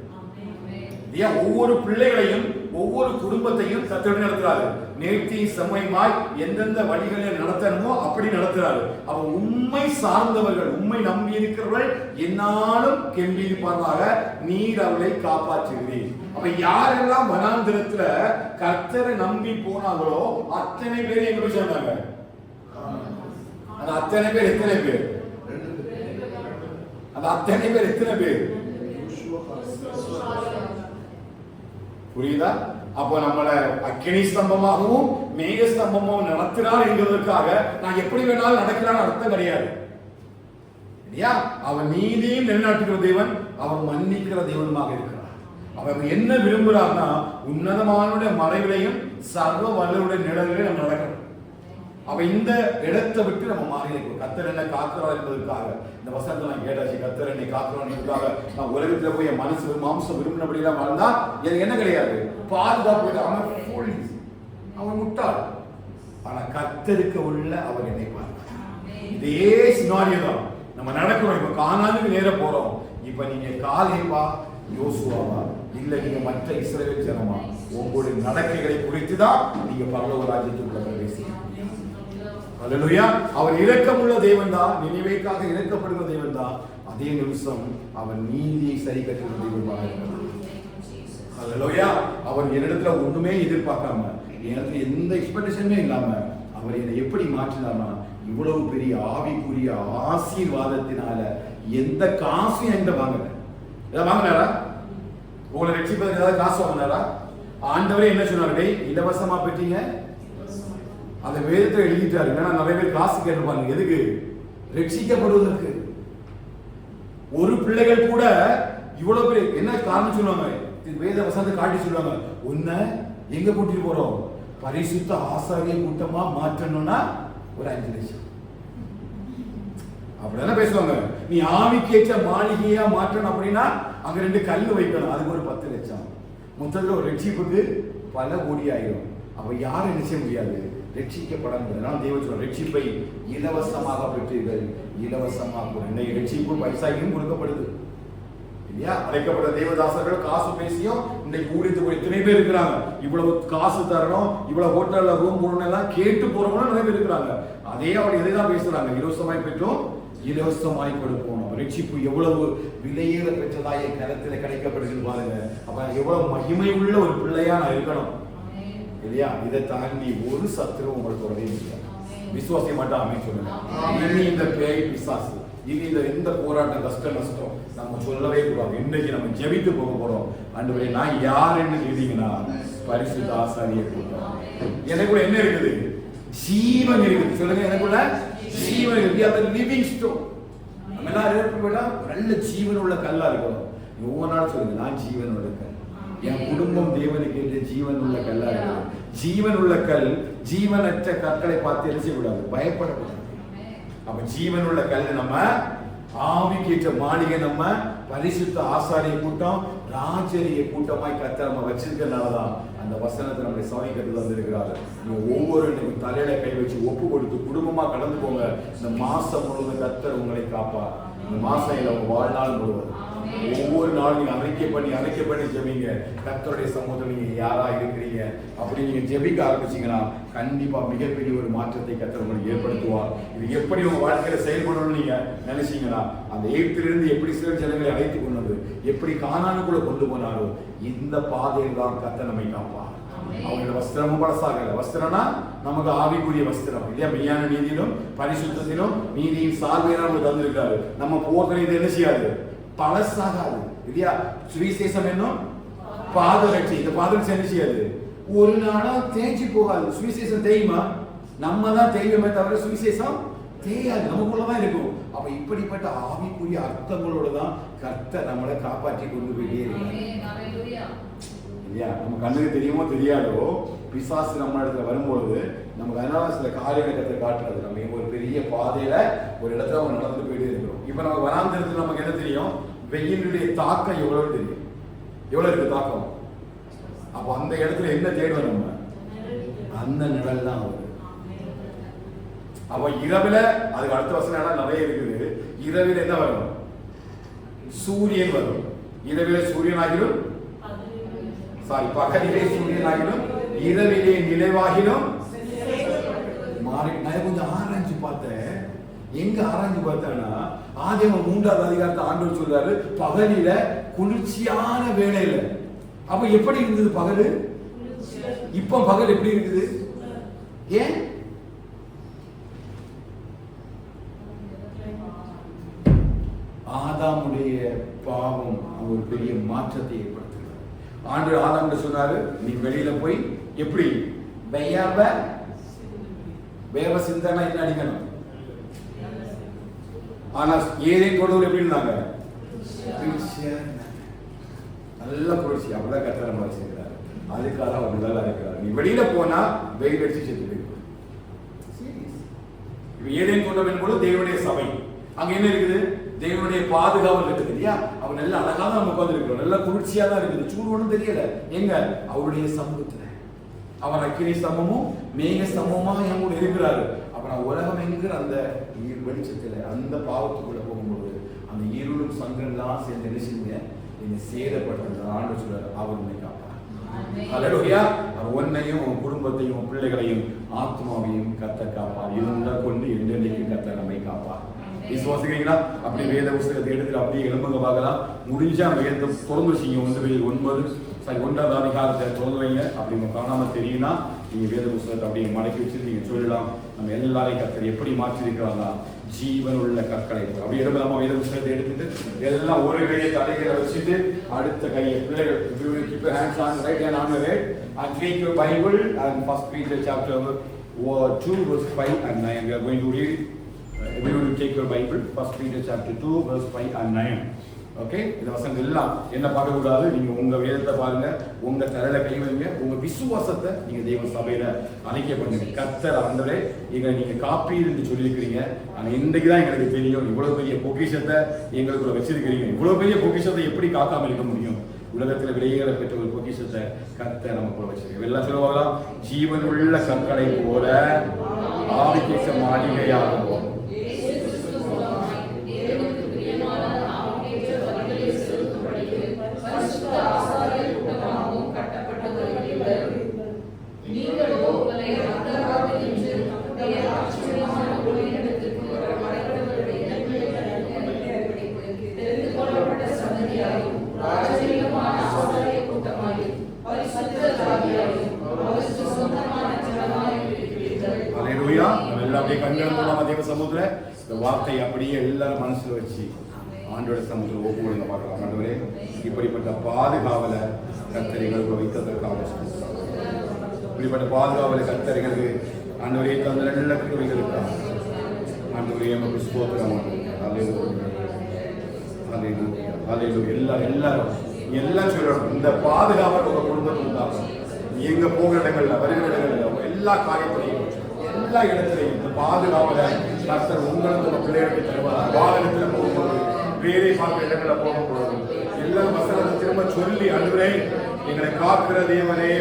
ஒவ்வொரு பிள்ளைகளையும் ஒவ்வொரு குடும்பத்தையும் கத்தோடு நடத்துறாரு. நேர்த்தி செம்மைமாய் எந்தெந்த வழிகளை நடத்தணுமோ அப்படி நடத்துறாரு. அவன் உண்மை சார்ந்தவர்கள், உண்மை நம்பி இருக்கிறவர்கள் என்னாலும் கெம்பியிருப்பார்களாக, நீர் அவளை காப்பாற்றுகிறீர். அப்ப யாரெல்லாம் வனாந்திரத்துல கர்த்தரை நம்பி போனாங்களோ அத்தனை பேர் எங்க போய் சொன்னாங்க? அந்த அத்தனை பேர் எத்தனை பேர்? அந்த அத்தனை பேர் எத்தனை பேர்? புரியுதா? அப்போ நம்மள அக்கினி ஸ்தம்பமாகவும் மேக ஸ்தம்பமாகவும் நடத்துறார் என்கிறதற்காக நான் எப்படி வேணாலும் நடக்கிறான்னு அர்த்தம் கிடையாது இல்லையா? அவன் நீதியும் நிலைநாட்டுகிற தேவன், அவன் மன்னிக்கிற தேவனுமாக இருக்கிறார். அவன் என்ன விரும்புறார்னா உன்னதமானுடைய மறைவிலையும் சர்வ வல்லவருடைய நிழலிலே நம்ம நடக்கணும். அவ இந்த இடத்தை விட்டு நம்ம மாறி இருக்கோம். கர்த்தர் என்ன காக்கிறார் என்பதற்காக இந்த வசனத்தை நான் கேட்டாச்சு. கர்த்தர் என்னை காக்கிறார், நான் உலகத்துல போய் என் மனசு மாம்சம் விரும்பினபடி எல்லாம் வாழ்ந்தா எனக்கு என்ன கிடையாது? பாதுகாப்பு. அவன் முட்டாள். ஆனா கர்த்தருக்கு உள்ள அவர் என்னை பார்க்கிறார். இதே சினாரியோ தான் நம்ம நடக்கிறோம். இப்ப கானானுக்கு நேர போறோம். இப்ப நீங்க காலேபா யோசுவாவா இல்ல நீங்க மற்ற இஸ்ரவேல் ஜனமா, உங்களுடைய நடக்கைகளை குறித்துதான் நீங்க பரலோக ராஜ்யத்துக்குள்ள பிரவேசிக்கிறீங்க. அல்லேலூயா. அவர் இரக்கமுள்ள தேவன் தான், நினைவேக்காக இரக்கப்படுகிற தேவன் தான். அதே நிமிஷம் அவர் நீதியை சரி கட்டுகிற தேவனாக இருக்கிறார். அல்லேலூயா. அவர் என்னிடத்துல ஒண்ணுமே எதிர்பார்க்காம, எனக்கு எந்த எக்ஸ்பெக்டேஷனுமே இல்லாம அவர் என்னை எப்படி மாற்றினார்னா, இவ்வளவு பெரிய ஆவிக்குரிய ஆசீர்வாதத்தினால எந்த காசும் என்கிட்ட வாங்கல. ஏதாவது வாங்கினாரா? உங்களை ரட்சிப்பதற்கு ஏதாவது காசு வாங்கினாரா? ஆண்டவரே என்ன சொன்னாரு? இலவசமா பெற்றீங்க. அந்த வேதத்தை எழுதிட்டாரு. நிறைய பேர் காசு கேட்டுப்பாங்க. எதுக்கு? ரட்சிக்கப்படுவதற்கு. ஒரு பிள்ளைகள் கூட இவ்வளவு பேர் என்ன காரணம் சொல்லுவாங்க? வேத வசனத்தை காட்டி சொல்லுவாங்க, உன்னை எங்க கூட்டிட்டு போறோம்? பரிசுத்த ஆசாரிய கூட்டமா மாற்றணும்னா ஒரு 5 லட்சம் அப்படிதான் பேசுவாங்க. நீ ஆவிக்கேற்ற மாளிகையா மாற்றணும் அப்படின்னா அங்க 2 கல்லு வைக்கணும், அதுக்கு ஒரு 10 லட்சம். மொத்தத்தில் ஒரு ரட்சிப்புக்கு பல கோடி ஆயிரும். அப்ப யாரும் என்ன செய்ய முடியாது? ரட்சிக்கப்படாமல் தேவன் சொல்ற ரட்சிப்பை இலவசமாக பெற்றீர்கள், இலவசமாக. இன்னைக்கு ரட்சிப்பு பைசாக்கும் கொடுக்கப்படுது இல்லையா? அழைக்கப்பட்ட தேவதாசர்கள் காசு பேசியும் இன்னைக்கு ஊழித்து போய் எத்தனை பேர் இருக்கிறாங்க. இவ்வளவு காசு தரணும், இவ்வளவு ஹோட்டல்ல ரூம் போடணும் எல்லாம் கேட்டு போறவங்களும் நிறைய பேர் இருக்கிறாங்க. அதே அவர் எதைதான் பேசுறாங்க? இலவசமாய் பெற்றோம், இலவசமாய் கொடுப்போம். ரட்சிப்பு எவ்வளவு விலையேற பெற்றதாய கரத்தில் கிடைக்கப்படுகிறது பாருங்க. அப்ப எவ்வளவு மகிமை உள்ள ஒரு பிள்ளையா நான் இருக்கணும் இல்லையா? இதை தாண்டி ஒரு சத்துரு உங்களுக்கு உடனே முடியாது. விசுவாசிய மாட்டோம். ஆமென் சொல்லுங்க. இனி இந்த பேய் பிசாசு, இனி இந்த போராட்டம், கஷ்ட நஷ்டம் நம்ம சொல்லவே கூடாது. இன்னைக்கு நம்ம ஜெபித்து போக போறோம். ஆண்டவரே, நான் யாருன்னு கேட்டீங்கன்னா பரிசுத்த ஆசாரிய கூட்டம். எனக்குள்ள என்ன இருக்குது? ஜீவன் இருக்குது. சொல்லுங்க, எனக்குள்ள ஜீவன் இருக்குது. Living stone. நம்ம எல்லாரும் நல்ல ஜீவன் உள்ள கல்லா இருக்கணும். ஒவ்வொரு நாளும் சொல்லுங்க, நான் ஜீவன் உள்ள கல். என் குடும்பம் தேவனுக்கு ஏற்ற ஜீவன் உள்ள கல்லா இருக்கணும். ஜீவன் உள்ள கல் ஜீவனற்ற கற்களை பார்த்து எழுச்சி விடாது, பயப்படக்கூடாது. அப்ப ஜீவன் உள்ள கல் நம்ம ஆவிக்கேற்ற மாளிகை, நம்ம பரிசுத்த ஆசாரிய கூட்டம், ராஜரிய கூட்டமாய் கர்த்தர் நம்ம வச்சிருக்கிறதுனாலதான் அந்த வசனத்தை நம்மளை சமைக்கிறது வந்திருக்கிறாரு. நீங்க ஒவ்வொரு தலையில கை வச்சு ஒப்பு கொடுத்து குடும்பமா கடந்து போங்க. இந்த மாசம் முழுவதும் கர்த்தர் உங்களை காப்பார். இந்த மாசம் இல்ல, உங்க வாழ்நாள் முழுவதும் ஒவ்வொரு நாளும் நீங்க அறிக்கை பண்ணி ஜெபிங்க. கர்த்தருடைய சமூகத்தில் நீங்க யாரா இருக்கிறீங்க அப்படி நீங்க ஜெபிக்க ஆரம்பிச்சீங்கன்னா கண்டிப்பா மிகப்பெரிய ஒரு மாற்றத்தை கர்த்தர் உங்களுக்கு ஏற்படுத்துவார். இது எப்படி உங்க வாழ்க்கையில செயல்படணும்னு நீங்க நினைச்சீங்கன்னா, அந்த எகிப்திலிருந்து எப்படி சில ஜனங்களை அழைத்து கொண்டது, எப்படி கானானுக்குள்ள கொண்டு போனாரோ இந்த பாதையில் தான் கர்த்தர் நம்மை காப்பார். அவங்களோட வஸ்திரமும் பழசாகல. வஸ்திரம்னா நமக்கு ஆவிக்குரிய வஸ்திரம் இல்லையா? மெய்யான நீதியிலும் பரிசுத்தத்திலும் நீதியின் சார்பையை நமக்கு தந்திருக்காரு. நம்ம போர்த்தனை இது என்ன செய்யாது, பழசாகாது இல்லையா? சுவிசேஷம் என்னும் பாதரட்சி. இந்த பாதரட்சி என்ன செய்யாது, ஒரு நாளா தேய்ச்சி போகாது. சுவிசேஷம் தேயுமா? நம்ம தான் தேய்வமே தவிர சுவிசேஷம் தேயாது, நமக்குள்ளதான் இருக்கும். அப்ப இப்படிப்பட்ட ஆவிக்குரிய அர்த்தங்களோட தான் கர்த்தர் நம்மளை காப்பாற்றி கொண்டு போயிட்டே இருக்காரு இல்லையா? நம்ம கண்ணுக்கு தெரியுமோ தெரியாதோ பிசாசு நம்ம இடத்துல வரும்பொழுது நமக்கு அதனால சில காரியத்தை காட்டுறது. நம்ம ஒரு பெரிய பாதையில ஒரு இடத்துல நம்ம நடந்து போயிட்டே இருக்கிறோம். இப்ப நம்ம வராந்திரத்துல நமக்கு என்ன தெரியும்? வெயிலுடைய தாக்கம் எவ்வளவு தெரியும், எவ்வளவு இருக்கு தாக்கம். அப்ப அந்த இடத்துல என்ன தேடுவோம் நம்ம? அந்த நிழல் தான் வருது. அப்ப இரவுல அதுக்கு அடுத்த வசனம் இடம் நிறைய இருக்குது. இரவில் என்ன வரும்? சூரியன் வரும். இரவில சூரியன் ஆகிடும், பகலிலே சூரியன் ஆகிடும், இரவிலே நிலைவாகிடும் மாறி. நான் கொஞ்சம் ஆராய்ச்சி பார்த்தேன். எங்க ஆராய்ச்சி பார்த்தேன்னா, ஆதியாகமம் 3வது அதிகாரத்தை ஆண்டவர் சொல்றாரு பகலில குளிர்ச்சியான வேளையில. அப்ப எப்படி இருந்தது பகல்? இப்ப பகல் எப்படி இருக்குது? ஏன்? ஆதாமுடைய பாவம் ஒரு பெரிய மாற்றத்தை ஏற்படுத்துகிறார். ஆண்டவர் ஆதாம் சொன்னாரு, நீ வெளியில போய் எப்படி வேவ சிந்தனை என்ன அடிக்கணும். ஆனா ஏதேன் தோட்டத்தில் எப்படி இருந்தாங்க? நல்ல குளிர்ச்சி. அப்படிதான் கர்த்தர் நம்மளை செய்கிறார். அதுக்காக அப்படிதான் இருக்கிறார். நீ வெளியில போனா வெயில் அடிச்சு செத்து போயிடும். ஏதேன் தோட்டம் என்பது தேவனுடைய சபை. அங்க என்ன இருக்குது? தேவனுடைய பாதுகாவல் இருக்குது இல்லையா? அவர் நல்ல அழகா தான் நம்ம உட்கார்ந்து இருக்கிறோம். நல்ல குளிர்ச்சியா தான் இருக்குது. சூடு ஒன்றும் தெரியல. எங்க? அவருடைய சமூகத்துல அவர் அக்கினி ஸ்தம்பமும் மேக ஸ்தம்பமா என் கூட இருக்கிறாரு. அப்ப நான் உலகம் என்கிற அந்த வெளிச்சத்துல அந்த பாவத்துக்குள்ள போகும்போது அந்த இருளும் சங்கெல்லாம் சேர்ந்து நினைச்சுங்க நீங்க சேதப்படுறது. ஆண்டு சொல்றாரு, அவர் உன்னை காப்பார். அல்லேலூயா. அவர் உன்னையும் உன் குடும்பத்தையும் உன் பிள்ளைகளையும் ஆத்மாவையும் கர்த்தர் காப்பார். இது கொண்டு என்றைக்கும் கர்த்தர் நம்மை காப்பார். விசுவாசிக்கிறீங்களா? அப்படி வேத புஸ்தகத்தை எடுத்து அப்படியே எழும்புங்க பார்க்கலாம். முடிஞ்சா வேதத்தை திறந்து வச்சுங்க. 1வது அதிகாரத்தை திறந்து வைங்க. அப்படி உங்க காணாம தெரியும்னா நீங்க வேத புஸ்தகத்தை அப்படியே மடக்கி வச்சு நீங்க சொல்லலாம், நம்ம எல்லாரையும் கர்த்தர் எப்படி மாற்றிருக்கிறாங்களா? ஜீவன் உள்ள கற்களை அப்படி எடுக்கலாமா? வேத புஸ்தகத்தை எடுத்துட்டு எல்லாம் ஒரு கையை தலைகளை வச்சுட்டு அடுத்த கையை பிள்ளைகள் keep your hands on right hand on your head and take your Bible and 1 Peter chapter 2 verse 5 and 9. We are going to read. Everyone will take your Bible, 1 Peter chapter 2 verse 5 and 9. Okay, இந்த வசனம் எல்லாம் என்ன பார்க்க கூடாது. நீங்க உங்க வேதத்தை பாருங்க, உங்க தலையில கை வைங்க, உங்க விசுவாசத்தை நீங்க தேவ சபையில அறிக்கை பண்ணுங்க. கர்த்தர் ஆண்டவரே எங்களை நீங்க காப்பீர் என்று சொல்லியிருக்கிறீங்க. ஆனா இன்றைக்கு தான் எங்களுக்கு தெரியும் இவ்வளவு பெரிய பொக்கிஷத்தை எங்களுக்குள்ள வச்சிருக்கிறீங்க. இவ்வளவு பெரிய பொக்கிஷத்தை எப்படி காக்காம இருக்க முடியும்? உலகத்துல விலையேற பெற்ற ஒரு பொக்கிஷத்தை கர்த்தர் நமக்குள்ள வச்சிருக்கீங்க. எல்லாம் சொல்லுவாங்களாம், ஜீவன் உள்ள கற்களை போல ஆவிக்கேச மாளிகையாகவும் மனசுல வச்சு ஆண்டோட சமூகத்தில் ஒப்பு கொடுங்க பார்க்கலாம். ஆண்டவரே, இப்படிப்பட்ட பாதுகாவலை கர்த்தரிகளுக்கு வைத்ததற்காக இப்படிப்பட்ட பாதுகாவலை கர்த்தரிகளுக்கு ஆண்டவரே தந்த நல்ல கிருபைகளுக்காக ஆண்டவரே நமக்கு ஸ்தோத்திரம். எல்லாம் சொல்லணும். இந்த பாதுகாவல் உங்க குடும்பத்தில் உண்டாகும். எங்க போகிற இடங்கள்ல வருகிற இடங்கள்ல எல்லா காரியத்திலையும் எல்லா இடத்திலையும் இந்த பாதுகாவலை கர்த்தர் உங்களுக்கு உங்க பிள்ளைகளுக்கு தருவார். வாகனத்துல போகும்போது, வேலை பார்க்கிற இடங்களை போகும்போது எல்லா வசனத்தை திரும்ப சொல்லி ஆண்டவரே எங்களை காக்கிற தேவனே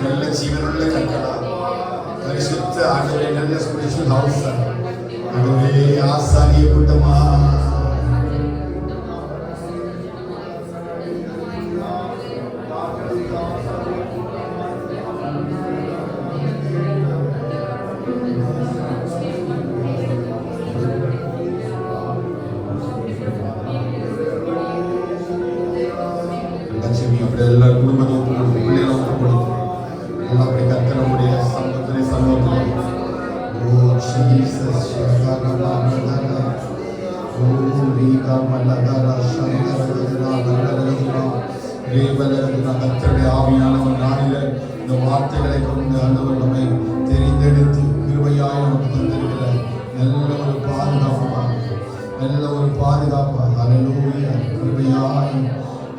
நல்ல ஜீவனுள்ள கட்டளா பரிசுத்த ஆண்டவரே, நல்ல ஸ்பிரிச்சுவல் ஹவுஸ் ஆண்டவரே, ஆசாரிய கூட்டமா அப்படி எல்லா குடும்பத்துக்கும் பிள்ளைகளை ஒப்பு கொடுக்கும். எல்லாம் அப்படி கத்தனுடைய சமூகத்திலே சமூகத்தில் ஓ ஜீசஸ் ஓ ரீகா மல்லதாரா சந்தரா நல்லரா ரேவலரா கத்தருடைய ஆவியானவர் நாளில இந்த வார்த்தைகளை கொண்டு ஆண்டவர் நம்மை தெரிந்தெடுத்து கிருபையாய் நமக்கு தந்திருக்கிற நல்ல ஒரு பாதுகாப்பாக அல்லேலூயா கிருபையாய்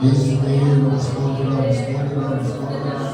இயேசுவே ஸ்தோத்திரம் ஸ்தோத்திரம் ஸ்தோத்திரம்.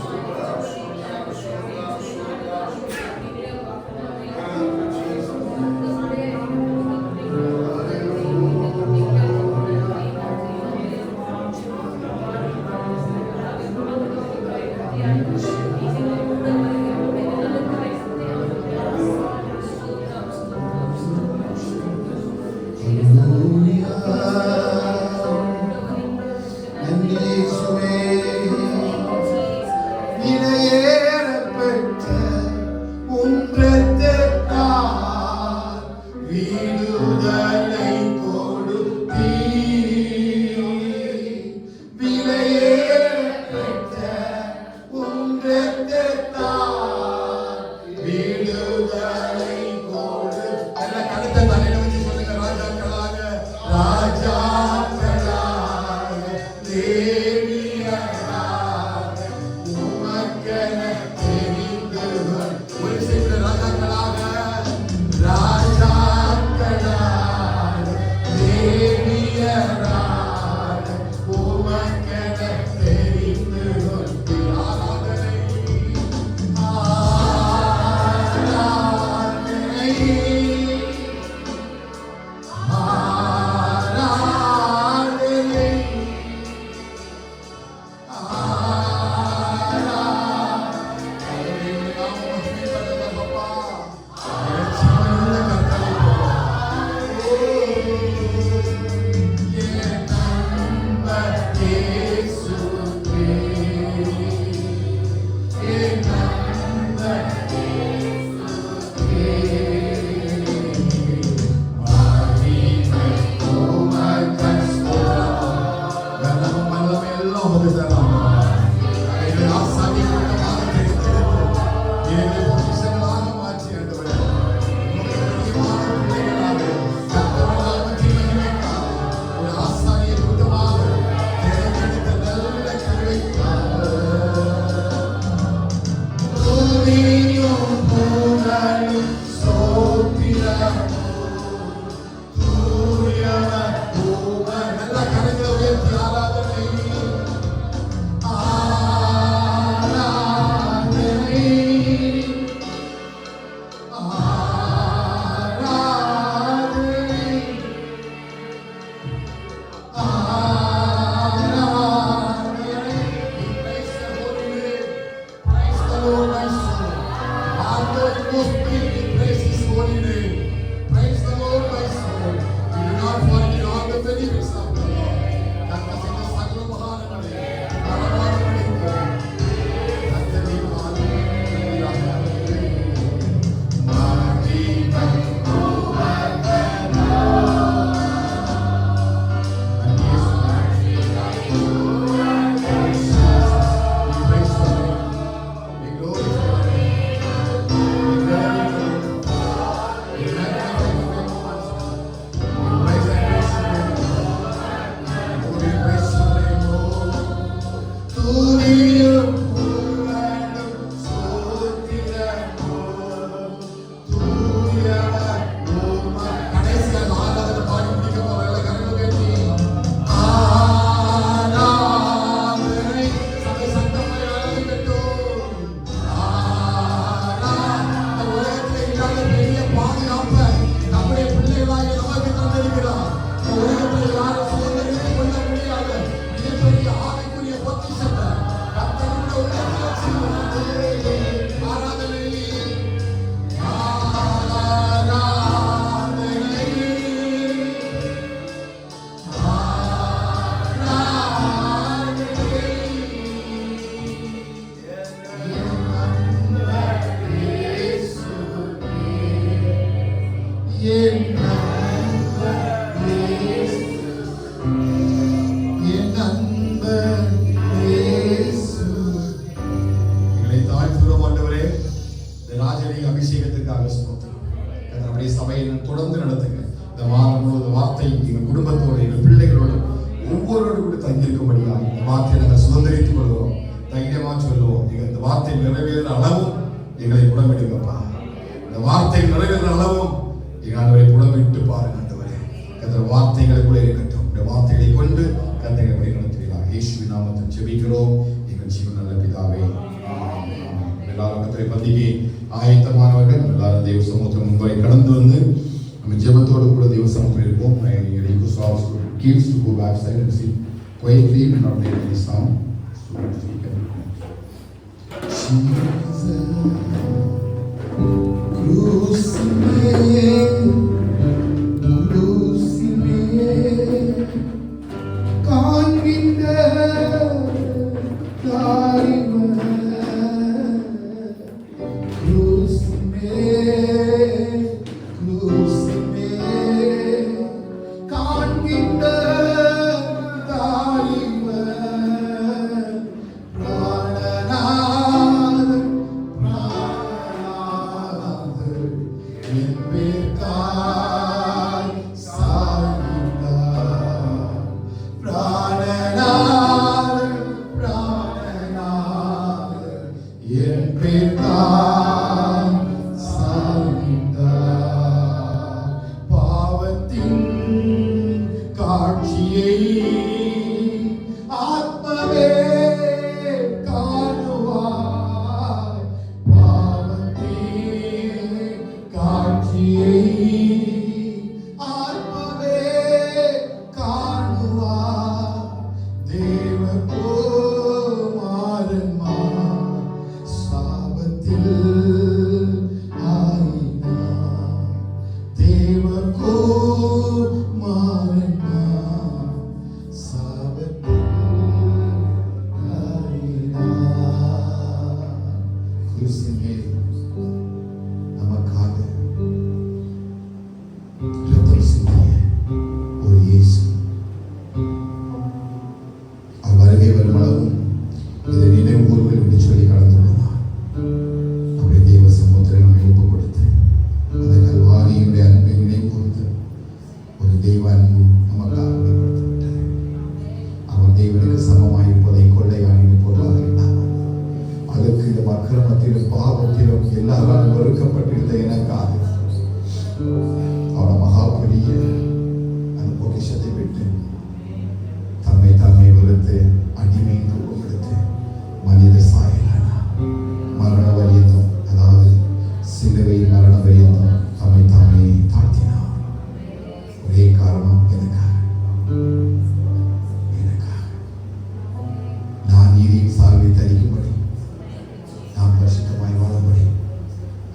நான் பரிசுத்தமாய் வாழபடி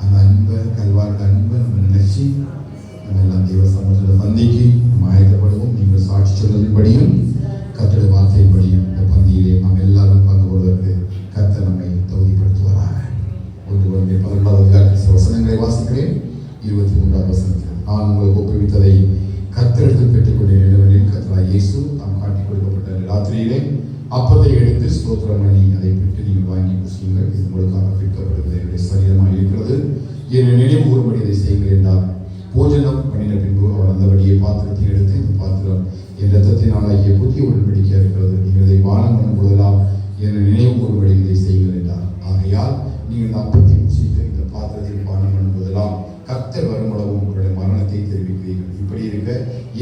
அந்த 11வது அதிகாரத்தில் வசனங்களை வாசிக்கிறேன். 23வது வசனத்தில், நான் உங்களுக்கு ஒப்புவித்ததை கர்த்தரிடத்தில் பெற்றுக்கொண்டேன் என்னவெனில், கர்த்தராகிய இயேசு தாம் காட்டிக் கொடுக்கப்பட்ட ராத்திரியிலே அப்பத்தை எடுத்து ஸ்தோத்திரம் பண்ணி அதை பிட்டு நீங்கள் வாங்கி புசியுங்கள், இது உங்களுக்காக பிற்கப்படுவது என்னுடைய சரீரமாக இருக்கிறது, என்னை நினைவு கூறும்படி இதை செய்யுங்கள் என்றார். போஜனம் பண்ணின பின்பு அவர் அந்தபடியே பாத்திரத்தை எடுத்து, இந்த பாத்திரம் என் இரத்தத்தினாலாகிய புதிய உடன்படிக்கையாக இருக்கிறது, நீங்கள் இதை பானம் பண்ணும் போதெல்லாம் என்னை நினைவு கூறும்படி இதை செய்யுங்கள் என்றார். ஆகையால் நீங்கள் இந்த அப்பத்தை புசித்து இந்த பாத்திரத்தில் பானம் பண்ணும் போதெல்லாம் கர்த்தர் வருமளவும் உங்களுடைய மரணத்தை தெரிவிக்கிறீர்கள். இப்படி இருக்க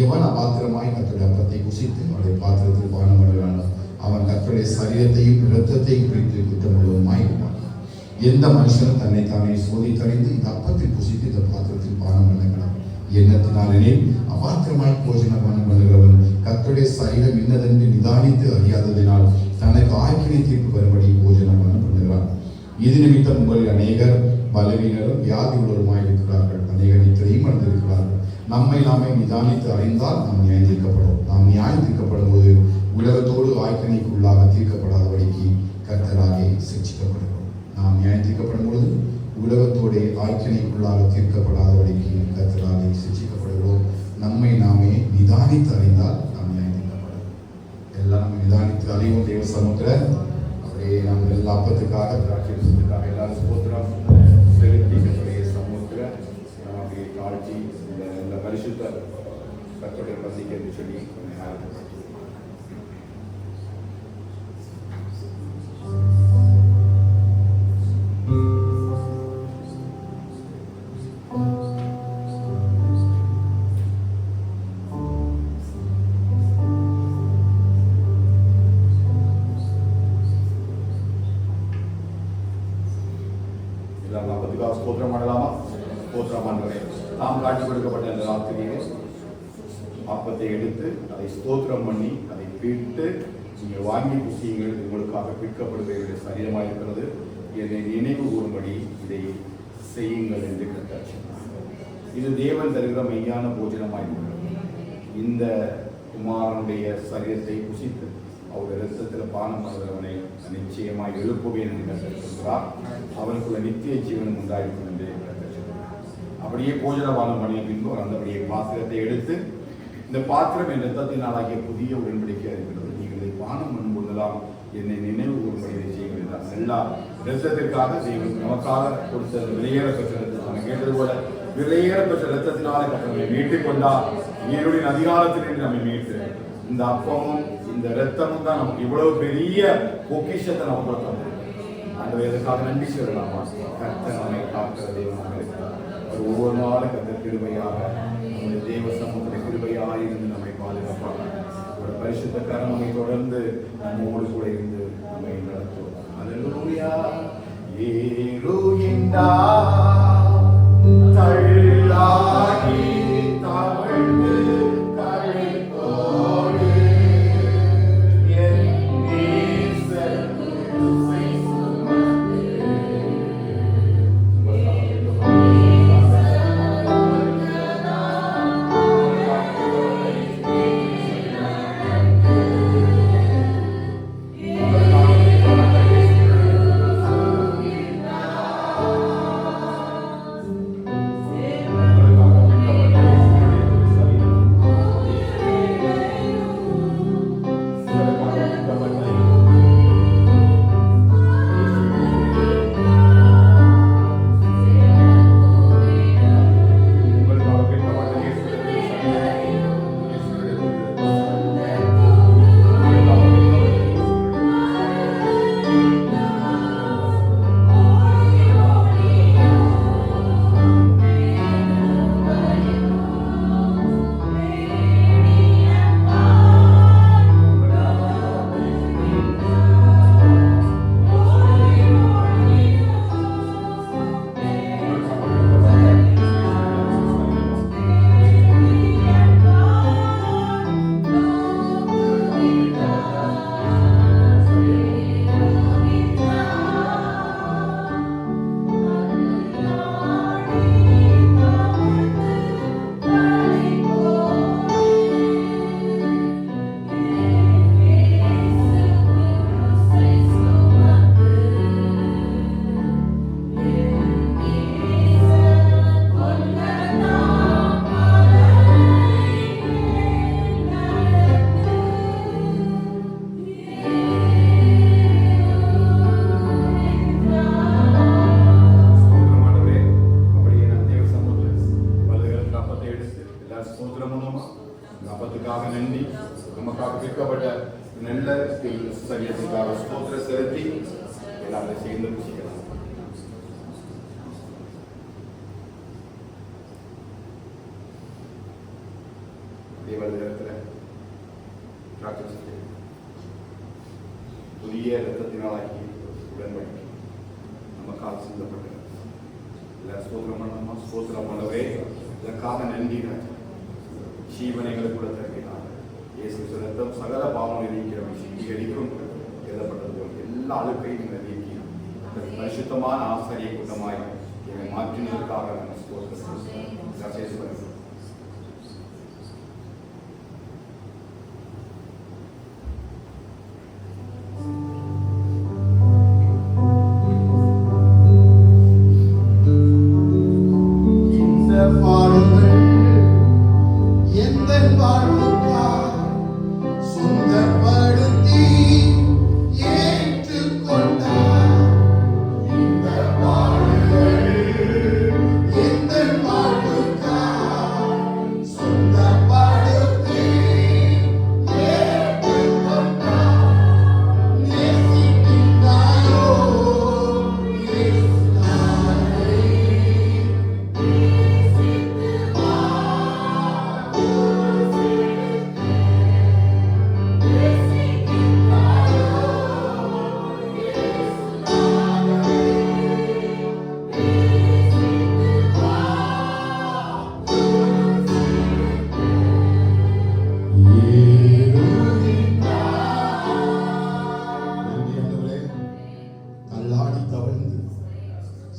எவன் பாத்திரமாய் கர்த்தருடைய அப்பத்தை புசித்து அவருடைய பாத்திரத்தில் பானம் பண்ணுகிறானோ அவன் கர்த்தருடைய சரீரத்தையும் இரத்தத்தையும் குறித்து குற்றமுள்ளவனுமாய் இருப்பான். எந்த மனுஷனும் தன்னைத்தானே சோதித்தறிந்து இந்த அப்பத்தில் புசித்து இந்த பாத்திரத்தில் பானம் பண்ணுகிறான் எண்ணத்தினாலெனில் அபாத்திரமாய் போஜனம் பானம் பண்ணுகிறவன் கர்த்தருடைய சரீரம் இன்னதென்று நிதானித்து அறியாததினால் தனக்கு ஆக்கினை தீர்ப்பு வரும்படி போஜனம் பானம் பண்ணுகிறான். இது நிமித்தம் உங்களில் அநேகர் பலவீனரும் வியாதி உள்ளவருமாய் இருக்கிறார்கள், அநேகர் நித்திரையும் அடைந்திருக்கிறார்கள். நம்மை நாமே நிதானித்து அறிந்தால் நாம் நியாயம் தீர்க்கப்படும். நாம் நியாயம் தீர்க்கப்படும் போது உலகத்தோடு ஆக்கினைக்குள்ளாக தீர்க்கப்படாதபடிக்கு கர்த்தராலே சிக்ஷிக்கப்படுகிறோம். நாம் நியாயம் தீர்க்கப்படும் பொழுது உலகத்தோடு ஆக்கினைக்குள்ளாக தீர்க்கப்படாதபடிக்கு கர்த்தராலே சிக்ஷிக்கப்படுகிறோம். நம்மை நாமே நிதானித்து அறிந்தால் நாம் நியாயம் தீர்க்கப்படும். எல்லாம் நம்ம நிதானித்து அறிவோம். தேவ சமுத்திரம் அப்படியே நம்ம எல்லா அப்பத்துக்காக திராட்சைக்காக எல்லாரும் ஸ்தோத்திரம் செலுத்தி கர்த்தருடைய சமுத்திரம் நம்ம அப்படியே தாழ்த்தி இந்த பரிசுத்த கர்த்தருடைய பந்திக்கு என்று சொல்லி ஸ்தோத்திரம் பண்ணலாமா? ஸ்தோத்திரம் பண்ணுறேன். தாம் காட்டி கொடுக்கப்பட்ட அந்த ராத்திரியிலே அப்பத்தை எடுத்து அதை ஸ்தோத்திரம் பண்ணி அதை பிட்டு நீங்கள் வாங்கி புசியுங்கள், உங்களுக்காக பிற்கப்படுவது சரீரமாக இருக்கிறது, என்னை நினைவு கூறும்படி இதை செய்யுங்கள் என்று கர்த்தர் சொன்னார். இது தேவன் தருகிற மெய்யான போஜனமாக இருக்கிறது. இந்த குமாரனுடைய சரீரத்தை புசித்து அவருடைய இரத்தத்தில் பானம் பண்ணுகிறவனை நிச்சயமாக எழுப்புவேன் என்று கர்த்தர் சொல்கிறார். அவனுக்குள்ள நித்திய ஜீவனம் உண்டாயிருக்கும் என்று கர்த்தர் சொல்கிறார். அப்படியே போஜன பானம் பண்ணிய பின்பு அவர் அந்தபடியே பாத்திரத்தை எடுத்து, இந்த பாத்திரம் என் இரத்தத்தினாலாகிய புதிய உடன்படிக்கையாக இருக்கிறது, நீங்கள் இதை பானம் பண்ணும்போதெல்லாம் என்னை நினைவு கூறும்படி இதை செய்யுங்கள் என்றார். எல்லா இரத்தத்திற்காக தேவன் நமக்காக கொடுத்த விலையேற பெற்ற இரத்தம், நம்ம கேட்டது போல விலையேற பெற்ற இரத்தத்தினால நம்மை மீட்டுக் கொண்டார். நீருடைய அதிகாரத்திலிருந்து நம்மை மீட்டு இந்த அப்பமும் இந்த இரத்தமும் தான் நமக்கு இவ்வளவு பெரிய பொக்கிஷத்தை நமக்கு தந்தது. அந்த இதற்காக நன்றி சொல்லலாமா? கர்த்தர் நம்மை காக்கிற தெய்வமாக இருக்கிறார். அவர் ஒவ்வொரு நாளும் கர்த்தர் கிருபையாக நம்முடைய தேவ சமூகத்தை கிருபையாக இருந்து நம்மை பாதுகாப்பாக ஒரு பரிசுத்த கரம் நம்மை தொடர்ந்து நம்மோடு கூட இருந்து நம்மை நடத்துவோம். அல்லேலூயா. ஏறுகின்றா தள்ளாகி தவழ்ந்து சரியத்துக்காக ஸ்தோத்திர செலுத்தி எல்லாரும் சேர்ந்து புசிக்கலாம். தேவ நேரத்தில் புதிய இரத்தத்தினாலாகி உடன்படிக்கை நமக்காக சிந்தப்பட்டது. ஸ்தோத்திரம் பண்ணாமா? ஸ்தோத்திரம் பண்ணவே இதற்காக நன்றி ராஜா. ஜீவனைகளை கூட தருகிறார். இயேசு ரத்தம் சகல பாவம் இருக்கிறவன் சுத்திகரிக்கும் எழுதப்பட்டது போல் எல்லா அழுக்கையும் நீக்கியும் பரிசுத்தமான ஆசாரிய கூட்டமாய் என்னை மாற்றினதற்காக நம்ம ஸ்தோத்திரம்.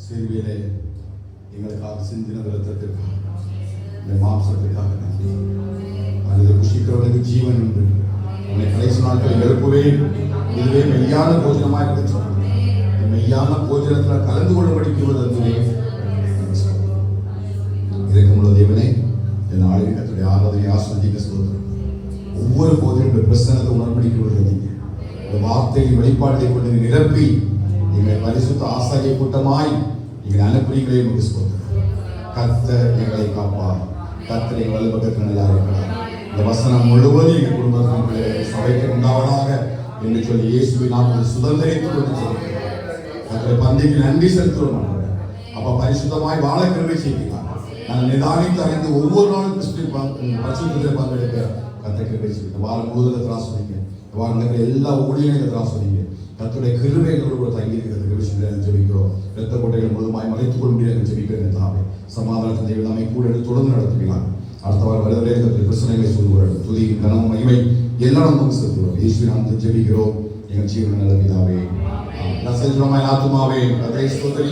சிறுவிலே எங்களுக்காக சிந்தின ரத்தத்திற்காக இந்த மாம்சத்திற்காக நன்றி. அல்லது புஷிக்கிறவனுக்கு ஜீவன் உண்டு, உன்னை கடைசி நாட்கள் எழுப்புவேன், இதுவே மெய்யான போஜனமாக இருந்துச்சு. மெய்யான போஜனத்தில் கலந்து கொள்ளும்படிக்குவது அதுவே இறக்கமுள்ள தேவனே. என் ஆளுநருடைய ஆராதனை ஆஸ்வதிக்க ஸ்தோத்திரம். ஒவ்வொரு போதிலும் பிரசனத்தை உணர்படிக்க விடுறீங்க. இந்த வார்த்தையின் வெளிப்பாட்டை கொண்டு நிரப்பி எங்கள் பரிசுத்த ஆசாரிய கூட்டமாய் எங்கள் அனுப்புறீங்களே உங்களுக்கு ஸ்தோத்திரம். கர்த்தர் எங்களை காப்பார். கர்த்தர் எங்கள் வலுப்பக்கத்தில் நல்லா இருக்கிறார். இந்த வசனம் முழுவதும் எங்கள் குடும்பத்தினுடைய சபைக்கு உண்டாவதாக என்று சொல்லி இயேசுவின் நாமத்தை சுதந்திரித்துக் கொண்டு சொல்கிறேன். கர்த்தரை பந்திக்கு நன்றி செலுத்துவோம். அப்ப பரிசுத்தமாய் வாழ கிருபை செய்கிறார். நாங்கள் நிதானித்து அறிந்து ஒவ்வொரு நாளும் பரிசுத்தத்தில் பங்கெடுக்க கர்த்தர் கிருபை செய்கிறார். வாரம் முழுவதும் ஆஸ்வதிங்க. வாரம் நடக்கிற எல்லா ஊழியர்களும் ஆஸ்வதிங்க. கர்த்தருடைய கிருபைகளோடு கூட தங்கி இருக்கிறது ஜெபிக்கிறோம். இரத்த கோட்டைகள் முழுமாய் மறைத்துக் கொள்ள முடியாது ஜெபிக்கிறேன். தாவே சமாதானத்தின் தேவை நம்மை கூட எடுத்து தொடர்ந்து நடத்துகிறார். அடுத்த வாரம் வருவதே பிரச்சனைகளை சொல்லுவார்கள். துதி கனமும் மகிமை எல்லாம் நமக்கு செலுத்துகிறோம். இயேசுவின் நாமத்தில் ஜெபிக்கிறோம் எங்கள் ஜீவன நல்ல பிதாவே. நசரேத்தின் ஆத்துமாவே கர்த்தரை ஸ்தோத்திரி.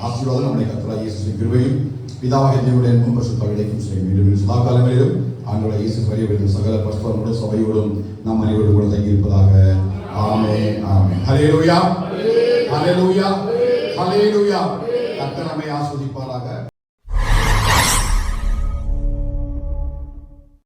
ஆசீர்வாதம் நம்முடைய கர்த்தராகிய இயேசுவின் கிருபையும் பிதாவாகிய தேவனுடைய அன்பும் பரிசுத்த விளைக்கும் செய்யும். மீண்டும் சதா காலங்களிலும் ஆண்டவராகிய இயேசு வரையும் சகல பரிசுத்தரோடும் சபையோடும் நாம் அனைவரோடு கூட தங்கி இருப்பதாக. ஆமென் ஆமென். ஹல்லேலூயா ஹல்லேலூயா ஹல்லேலூயா. கர்த்தர் நம்மை ஆசீர்வதிப்பாராக.